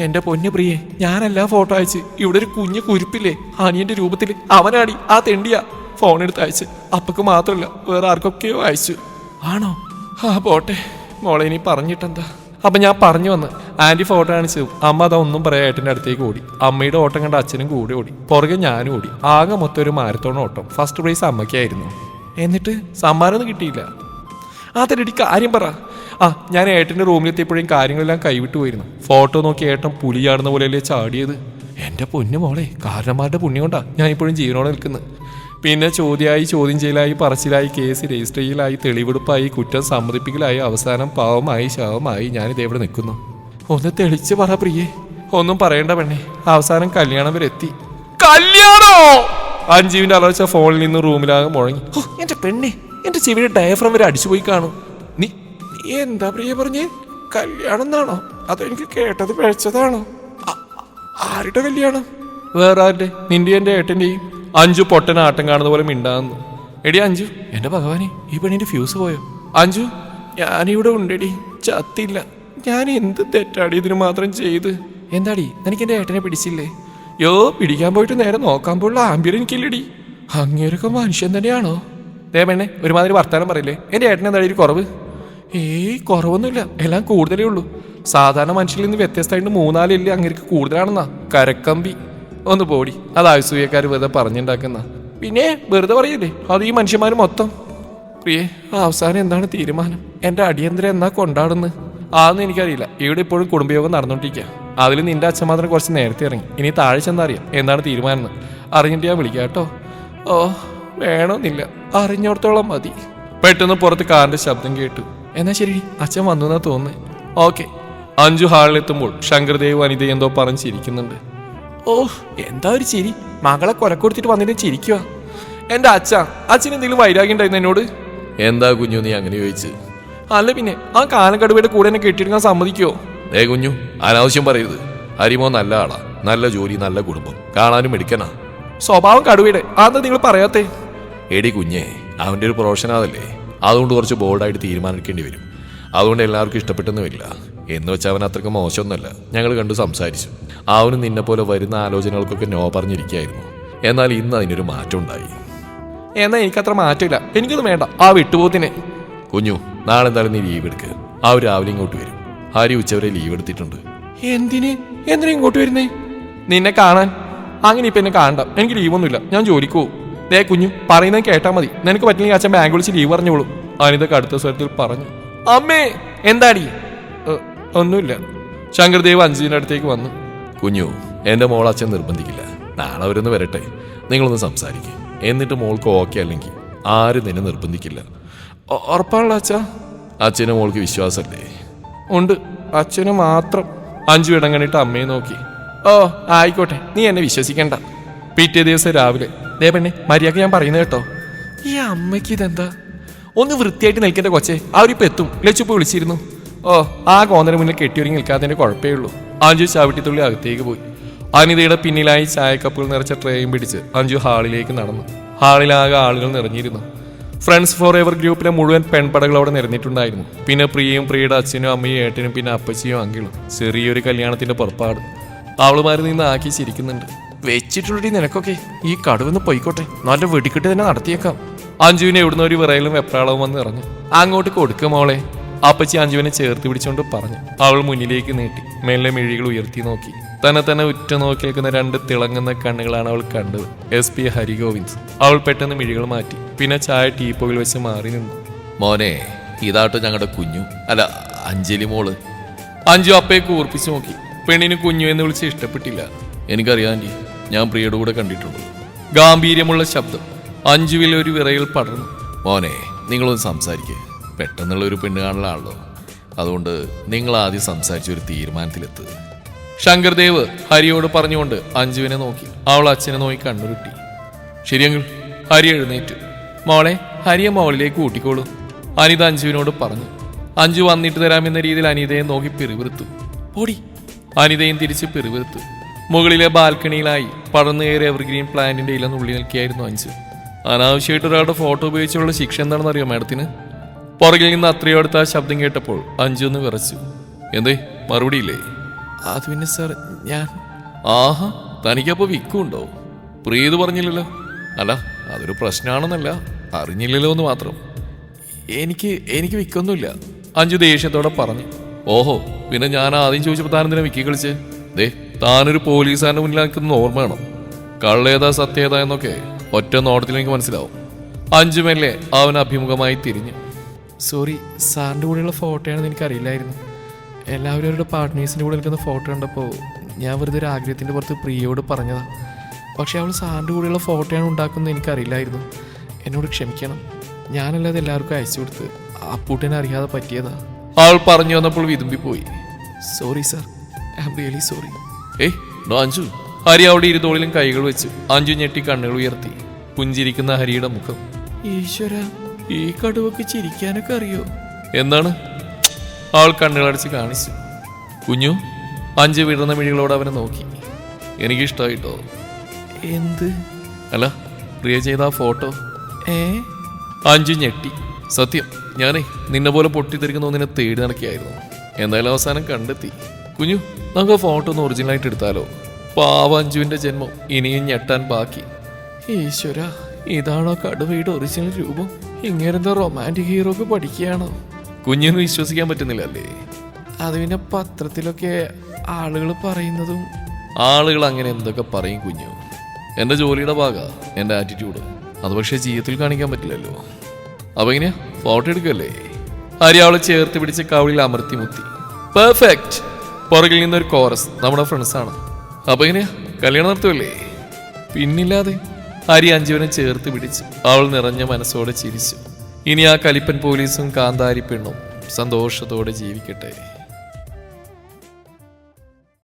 എന്റെ പൊന്നു പ്രിയേ, ഞാനെല്ലാം ഫോട്ടോ അയച്ച്. ഇവിടെ ഒരു കുഞ്ഞു കുരിപ്പില്ലേ, അനിയന്റെ രൂപത്തിൽ, അവനാടി ആ തെണ്ടിയാ ഫോൺ എടുത്ത് അയച്ച്. അപ്പക്ക് മാത്രമല്ല, വേറെ ആർക്കൊക്കെയോ അയച്ചു. ആണോ? പോട്ടെ മോളെ, ഇനി പറഞ്ഞിട്ടെന്താ. അപ്പൊ ഞാൻ പറഞ്ഞു വന്ന് ആന്റി ഫോട്ടോ കാണിച്ചു. അമ്മ അതാ ഒന്നും പറയാ ഏട്ടൻ്റെ അടുത്തേക്ക് ഓടി. അമ്മയുടെ ഓട്ടം കണ്ട അച്ഛനും കൂടെ ഓടി. പുറകെ ഞാനും ഓടി. ആകെ മൊത്തം ഒരു മാരത്തോൺ ഓട്ടം. ഫസ്റ്റ് പ്രൈസ് അമ്മയ്ക്കായിരുന്നു. എന്നിട്ട് സമ്മാനമൊന്നും കിട്ടിയില്ല. അതെടി കാര്യം പറ. ഞാൻ ഏട്ടൻ്റെ റൂമിലെത്തിയപ്പോഴും കാര്യങ്ങളെല്ലാം കൈവിട്ടു പോയിരുന്നു. ഫോട്ടോ നോക്കി ഏട്ടൻ പുലിയാടുന്ന പോലെയല്ലേ ചാടിയത്. എൻ്റെ പൊന്നു മോളെ, കാരണന്മാരുടെ പുണ്യം കൊണ്ടാ ഞാൻ ഇപ്പോഴും ജീവനോടെ നിൽക്കുന്നത്. പിന്നെ ചോദ്യം ചെയ്യലായി, പറച്ചിലായി, കേസ് രജിസ്റ്റർ ചെയ്യലായി, തെളിവെടുപ്പായി, കുറ്റം സമ്മതിപ്പിക്കലായി, അവസാനം പാവമായി ശവമായി ഞാനിതെവിടെ നിൽക്കുന്നു. ഒന്ന് തെളിച്ച് പറ പ്രിയേ. ഒന്നും പറയണ്ട പെണ്ണേ, അവസാനം കല്യാണം വരെ എത്തി. കല്യാണോ? അഞ്ജീവിന്റെ അലർച്ച ഫോണിൽ നിന്ന് റൂമിലാകെ മുഴങ്ങി. എന്റെ പെണ്ണേ, എന്റെ ചെവിയുടെ ഡയഫ്രം വരെ അടിച്ചുപോയി കാണും. നീ എന്താ പ്രിയ പറഞ്ഞേ? കല്യാണം എന്നാണോ? അതോ എനിക്ക് കേട്ടത് പിഴച്ചതാണോ? ആരുടെ കല്യാണം? വേറെ ആരുടെ? നിന്റെ എന്റെ ഏട്ടന്റെയും. അഞ്ജു പൊട്ടന ആട്ടം കാണുന്ന പോലെ മിണ്ടാന്നു. എടി അഞ്ജു, എന്റെ ഭഗവാനെ, ഈ പെണ്ണിന്റെ ഫ്യൂസ് പോയോ? അഞ്ജു, ഞാനിവിടെ ഉണ്ടെടി, ചത്തില്ല. ഞാൻ എന്ത് തെറ്റാടി ഇതിന് മാത്രം ചെയ്ത്? എന്താടി, നിനക്ക് എന്റെ ഏട്ടനെ പിടിച്ചില്ലേ? യോ, പിടിക്കാൻ പോയിട്ട് നേരെ നോക്കാൻ പോലുള്ള ആംബിയർ എനിക്കില്ലടി. അങ്ങേരൊക്കെ മനുഷ്യൻ തന്നെയാണോ? ദേ പെണ്ണെ, ഒരുമാതിരി വർത്താനം പറയില്ലേ. എന്റെ ഏട്ടനെ എന്താ ഒരു കുറവ്? കുറവൊന്നുമില്ല, എല്ലാം കൂടുതലേ ഉള്ളൂ. സാധാരണ മനുഷ്യരിൽ നിന്ന് വ്യത്യസ്തമായിട്ട് 3-4 എല്ല് അങ്ങേർക്ക് കൂടുതലാണെന്നാ. കരക്കമ്പി. ഒന്ന് പോടി, അത് അസൂയക്കാർ വെറുതെ പറഞ്ഞുണ്ടാക്കുന്ന. പിന്നെ വെറുതെ പറയില്ലേ, അത് ഈ മനുഷ്യന്മാർ മൊത്തം. പ്രിയേ, അവസാനം എന്താണ് തീരുമാനം? എന്റെ അടിയന്തരം എന്നാ കൊണ്ടാടുന്നത്? അതൊന്നും എനിക്കറിയില്ല. ഇവിടെ ഇപ്പോഴും കുടുംബയോഗം നടന്നുകൊണ്ടിരിക്കുക. അതിൽ നിന്റെ അച്ഛൻ മാത്രം കുറച്ച് നേരത്തെ ഇറങ്ങി. ഇനി താഴെ ചെന്നാ അറിയാം എന്താണ് തീരുമാനം എന്ന്. അറിഞ്ഞിട്ട് ഞാൻ വിളിക്കാം കേട്ടോ. ഓ, വേണമെന്നില്ല, അറിഞ്ഞോടത്തോളം മതി. പെട്ടെന്ന് പുറത്ത് കാറിന്റെ ശബ്ദം കേട്ടു. എന്നാ ശരി, അച്ഛൻ വന്നു എന്നാ തോന്നുന്നത്. ഓക്കെ. അഞ്ജു ഹാളിലെത്തുമ്പോൾ ശങ്കർദേവ് അനിത എന്തോ പറഞ്ഞ് ചിരിക്കുന്നുണ്ട്. ഓ, എന്താ ഒരു ചിരി! മകളെ കൊലക്കൊടുത്തിട്ട് വന്നിട്ട് ചിരിക്കുക. എന്റെ അച്ഛൻ എന്തെങ്കിലും വൈരാഗ്യം ഉണ്ടായിരുന്നു എന്നോട്? എന്താ കുഞ്ഞു നീ അങ്ങനെ ചോദിച്ചു? അല്ല പിന്നെ, ആ കാലക്കടുവയുടെ കൂടെ എന്നെ കെട്ടിയെടുക്കാൻ സമ്മതിക്കുവോ? കുഞ്ഞു, അനാവശ്യം പറയരുത്. ഹരിമോ നല്ല ആളാ, നല്ല ജോലി, നല്ല കുടുംബം, കാണാനും എടുക്കനാ. സ്വഭാവം കടുവയുടെ, അതെന്താ നിങ്ങൾ പറയാത്തേ? എടി കുഞ്ഞേ, അവന്റെ ഒരു പ്രൊഫഷൻ അതല്ലേ, അതുകൊണ്ട് കുറച്ച് ബോൾഡായിട്ട് തീരുമാനിക്കേണ്ടി വരും. അതുകൊണ്ട് എല്ലാവർക്കും ഇഷ്ടപ്പെട്ടെന്ന് വരില്ല. എന്ന് വെച്ചാൽ അവൻ അത്രയ്ക്ക് മോശമൊന്നുമല്ല. ഞങ്ങൾ കണ്ടു സംസാരിച്ചു. അവന് നിന്നെ പോലെ വരുന്ന ആലോചനകൾക്കൊക്കെ നോ പറഞ്ഞിരിക്കുകയായിരുന്നു. എന്നാൽ ഇന്ന് അതിനൊരു മാറ്റം ഉണ്ടായി. എന്നാൽ എനിക്കത്ര മാറ്റമില്ല, എനിക്കൊന്നും വേണ്ട ആ വിട്ടുപോത്തിനെ. കുഞ്ഞു, നാളെ എന്തായാലും നീ ലീവ് എടുക്കുക. ആ രാവിലെ ഇങ്ങോട്ട് വരും. ഹരി ഉച്ചവരെ ലീവ് എടുത്തിട്ടുണ്ട്. എന്തിനാ ഇങ്ങോട്ട് വരുന്നേ? നിന്നെ കാണാൻ. അങ്ങനെ ഇപ്പം എന്നെ കാണണ്ട, എനിക്ക് ലീവൊന്നുമില്ല, ഞാൻ ജോലിക്ക് പോകും. ദേ കുഞ്ഞു പറയുന്നത് കേട്ടാ മതി. നിനക്ക് പറ്റില്ലെങ്കിൽ അച്ഛൻ ബാങ്ക് വിളിച്ച് ലീവ് പറഞ്ഞോളൂ. അനിത കടുത്ത സ്വരത്തിൽ പറഞ്ഞു. അമ്മേ എന്താടി? ഒന്നുമില്ല. ശങ്കർദേവ് അഞ്ജുവിന്റെ അടുത്തേക്ക് വന്നു. കുഞ്ഞു, എന്റെ മോൾ അച്ഛൻ നിർബന്ധിക്കില്ല. നാളെ അവരൊന്ന് വരട്ടെ, നിങ്ങളൊന്ന് സംസാരിക്കും. എന്നിട്ട് മോൾക്ക് ഓക്കെ അല്ലെങ്കിൽ ആരും നിന്നെ നിർബന്ധിക്കില്ല. ഉറപ്പാണല്ലോ അച്ഛാ? അച്ഛനും മോൾക്ക് വിശ്വാസമല്ലേ? ഉണ്ട്, അച്ഛന് മാത്രം. അഞ്ജു ഇടം കണ്ടിട്ട് അമ്മയെ നോക്കി. ഓ ആയിക്കോട്ടെ, നീ എന്നെ വിശ്വസിക്കണ്ട. പിറ്റേ ദിവസം രാവിലെ ദേ പെണ്ണെ മര്യാദ ഞാൻ പറയുന്നത് കേട്ടോ. ഈ അമ്മയ്ക്ക് ഇതെന്താ? ഒന്ന് വൃത്തിയായിട്ട് നിൽക്കേണ്ട കൊച്ചെ, അവരിപ്പോ എത്തും. ലച്ചുപ്പ് വിളിച്ചിരുന്നു. ഓ ആ കോന്നര മുന്നിൽ കെട്ടിയൊരുങ്ങി നിൽക്കാത്തതിന്റെ കുഴപ്പമേ ഉള്ളൂ. അഞ്ജു ചവിട്ടിത്തുള്ളി അകത്തേക്ക് പോയി. അനിതയുടെ പിന്നിലായി ചായക്കപ്പുകൾ നിറച്ച ട്രേയും പിടിച്ച് അഞ്ജു ഹാളിലേക്ക് നടന്നു. ഹാളിലാകെ ആളുകൾ നിറഞ്ഞിരുന്നു. ഫ്രണ്ട്സ് ഫോർ എവർ ഗ്രൂപ്പിലെ മുഴുവൻ പെൺപടകളോടെ നിരന്നിട്ടുണ്ടായിരുന്നു. പിന്നെ പ്രിയയും പ്രിയയുടെ അച്ഛനും അമ്മയും ഏട്ടനും പിന്നെ അപ്പച്ചിയും അങ്കിളും. ചെറിയൊരു കല്യാണത്തിന്റെ പുറപ്പാട്. അവളുമാരിൽ നിന്ന് ആക്കി ചിരിക്കുന്നുണ്ട്. വെച്ചിട്ടുള്ളടി നിനക്കൊക്കെ ഈ കടുവെന്ന് പൊയ്ക്കോട്ടെ, നല്ല വെടിക്കെട്ട് തന്നെ നടത്തിയേക്കാം. അഞ്ജുവിനെ എവിടുന്ന ഒരു വിറയലും വെപ്രാളവും വന്ന് ഇറങ്ങി. അങ്ങോട്ട് കൊടുക്കുക മോളെ. അപ്പച്ചി അഞ്ജുവിനെ ചേർത്ത് പിടിച്ചുകൊണ്ട് പറഞ്ഞു. അവൾ മുന്നിലേക്ക് നീട്ടി മെല്ലെ മിഴികൾ ഉയർത്തി നോക്കി. തന്നെ ഉറ്റുനോക്കി നിൽക്കുന്ന രണ്ട് തിളങ്ങുന്ന കണ്ണുകളാണ് അവൾ കണ്ടത്. SP ഹരിഗോവിന്ദ്. അവൾ പെട്ടെന്ന് മിഴികൾ മാറ്റി. പിന്നെ ചായ ടീപ്പോയിൽ വെച്ച് മാറി നിന്നു. മോനെ, ഇതാട്ടോ ഞങ്ങളുടെ കുഞ്ഞു, അല്ല അഞ്ജലി മോള്. അഞ്ജു അപ്പയെ കൂർപ്പിച്ചു നോക്കി. പെണ്ണിന് കുഞ്ഞു എന്ന് വിളിച്ച് ഇഷ്ടപ്പെട്ടില്ല. എനിക്കറിയാം ആൻറ്റി, ഞാൻ പ്രിയയുടെ കൂടെ കണ്ടിട്ടുണ്ട്. ഗാംഭീര്യമുള്ള ശബ്ദം അഞ്ജുവിൽ ഒരു വിറയിൽ പടർന്നു. മോനെ, നിങ്ങളൊന്ന് സംസാരിക്കുക. പെട്ടെന്നുള്ള ഒരു പെണ്ണ് കാണലാണല്ലോ, അതുകൊണ്ട് നിങ്ങൾ ആദ്യം സംസാരിച്ച ഒരു തീരുമാനത്തിലെത്തുക. ശങ്കർദേവ് ഹരിയോട് പറഞ്ഞുകൊണ്ട് അഞ്ജുവിനെ നോക്കി. അവൾ അച്ഛനെ നോക്കി കണ്ണുരുട്ടി. ശരിയെങ്കിൽ ഹരി എഴുന്നേറ്റു. മോളെ, ഹരിയെ മോളിലേക്ക് കൂട്ടിക്കോളൂ, അനിത അഞ്ജുവിനോട് പറഞ്ഞു. അഞ്ജു വന്നിട്ട് തരാമെന്ന രീതിയിൽ അനിതയെ നോക്കി പിറുവിറുത്തു. ഓടി. അനിതയും തിരിച്ച് പിറുവിറുത്തു. മുകളിലെ ബാൽക്കണിയിലായി പടർന്നു കയറിയ എവർഗ്രീൻ പ്ലാന്റിന്റെ ഇല നുള്ളി നിൽക്കുകയായിരുന്നു അഞ്ജു. അനാവശ്യമായിട്ട് ഒരാളുടെ ഫോട്ടോ ഉപയോഗിച്ചുള്ള ശിക്ഷ എന്താണെന്ന് അറിയാം മാഡത്തിന്? പുറകിൽ നിന്ന് അത്രയോ അടുത്ത ആ ശബ്ദം കേട്ടപ്പോൾ അഞ്ജു ഒന്ന് വിറച്ചു. എന്തേ, മറുപടിയില്ലേ? അത് പിന്നെ സാർ ഞാൻ. ആഹാ, തനിക്കപ്പോൾ വിക്കുണ്ടോ? പ്രീത് പറഞ്ഞില്ലല്ലോ. അല്ല, അതൊരു പ്രശ്നമാണെന്നല്ല, അറിഞ്ഞില്ലല്ലോ എന്ന് മാത്രം. എനിക്ക് വിക്കൊന്നുമില്ല, അഞ്ജു ദേഷ്യത്തോടെ പറഞ്ഞു. ഓഹോ, പിന്നെ ഞാൻ ആദ്യം ചോദിച്ചപ്പോൾ താനെന്തിനാ വിക്കി കളിച്ച്? ദേ, താനൊരു പോലീസുകാരൻ്റെ മുന്നിൽ നിൽക്കുന്ന ഓർമ്മ വേണം. കള്ളേതാ സത്യേതാ എന്നൊക്കെ ഒറ്റ നോട്ടത്തിൽ എനിക്ക് മനസ്സിലാവും. അഞ്ജു മെല്ലെ അവൻ അഭിമുഖമായി തിരിഞ്ഞു. സോറി, സാറിൻ്റെ കൂടെയുള്ള ഫോട്ടോയാണെന്ന് എനിക്കറിയില്ലായിരുന്നു. എല്ലാവരും അവരുടെ പാർട്ട്നേഴ്സിൻ്റെ കൂടെ നിൽക്കുന്ന ഫോട്ടോ കണ്ടപ്പോൾ ഞാൻ വെറുതെ ഒരു ആഗ്രഹത്തിൻ്റെ പുറത്ത് പ്രിയയോട് പറഞ്ഞതാണ്. പക്ഷേ അവൾ സാറിൻ്റെ കൂടെയുള്ള ഫോട്ടോയാണ് ഉണ്ടാക്കുന്നത് എനിക്കറിയില്ലായിരുന്നു. എന്നോട് ക്ഷമിക്കണം. ഞാനല്ലാതെ എല്ലാവർക്കും അയച്ചു കൊടുത്ത് അപ്പൂട്ടനെ അറിയാതെ പറ്റിയതാ. അവൾ പറഞ്ഞു വന്നപ്പോൾ വിതുമ്പിപ്പോയി. Sorry sir, I am really sorry. ഏയ് നോ അഞ്ജു. ഹരി അവിടെ ഇരുതോളിലും കൈകൾ വെച്ചു. അഞ്ജു ഞെട്ടി കണ്ണുകൾ ഉയർത്തി. പുഞ്ചിരിക്കുന്ന ഹരിയുടെ മുഖം. ഈശ്വര, ഈ കടുവക്ക് ചിരിക്കാനൊക്കെ അറിയോ? എന്താണ്? അവൾ കണ്ണുകളടച്ച് കാണിച്ചു. കുഞ്ഞു. അഞ്ജു വിടർന്ന മിഴികളോട് അവനെ നോക്കി. എനിക്കിഷ്ടമായിട്ടോ. എന്ത്? അല്ല, പ്രിയ ചെയ്ത ആ ഫോട്ടോ. അഞ്ജു ഞെട്ടി. സത്യം, ഞാനേ നിന്നെ പോലെ പൊട്ടിത്തെറിക്കുന്ന ഒന്നിനെ തേടി നടക്കുകയായിരുന്നു. എന്തായാലും അവസാനം കണ്ടെത്തി. കുഞ്ഞു, നമുക്ക് ആ ഫോട്ടോ ഒന്ന് ഒറിജിനലായിട്ട് എടുത്താലോ? പാവ അഞ്ജുവിന്റെ ജന്മം ഇനിയും ഞെട്ടാൻ ബാക്കി. ഈശ്വര, ഇതാണോ കടുവയുടെ ഒറിജിനൽ രൂപം? ഇങ്ങനെന്താ റൊമാൻറ്റിക് ഹീറോ ഒക്കെ പഠിക്കുകയാണോ? കുഞ്ഞിന് വിശ്വസിക്കാൻ പറ്റുന്നില്ല അല്ലേ? അത് പിന്നെ പത്രത്തിലൊക്കെ ആളുകൾ പറയുന്നതും. ആളുകൾ അങ്ങനെ എന്തൊക്കെ പറയും കുഞ്ഞു. എൻ്റെ ജോലിയുടെ ഭാഗമാണ് എൻ്റെ ആറ്റിറ്റ്യൂഡ്. അത് പക്ഷേ ജീവിതത്തിൽ കാണിക്കാൻ പറ്റില്ലല്ലോ. അപ്പോൾ എങ്ങനെയാ, ഫോട്ടോ എടുക്കല്ലേ? ഹരി അവളെ ചേർത്ത് പിടിച്ച് കവിളിൽ അമർത്തി മുത്തി. പെർഫെക്റ്റ്. പുറകിൽ നിന്നൊരു കോറസ്. നമ്മുടെ ഫ്രണ്ട്സാണ്. അപ്പോൾ എങ്ങനെയാ, കല്യാണം നടത്തുമല്ലേ? പിന്നില്ലാതെ. ഹരി അഞ്ജുവിനെ ചേർത്ത് പിടിച്ചു. അവൾ നിറഞ്ഞ മനസ്സോടെ ചിരിച്ചു. ഇനി ആ കലിപ്പൻ പോലീസും കാന്താരി പെണ്ണും സന്തോഷത്തോടെ ജീവിക്കട്ടെ.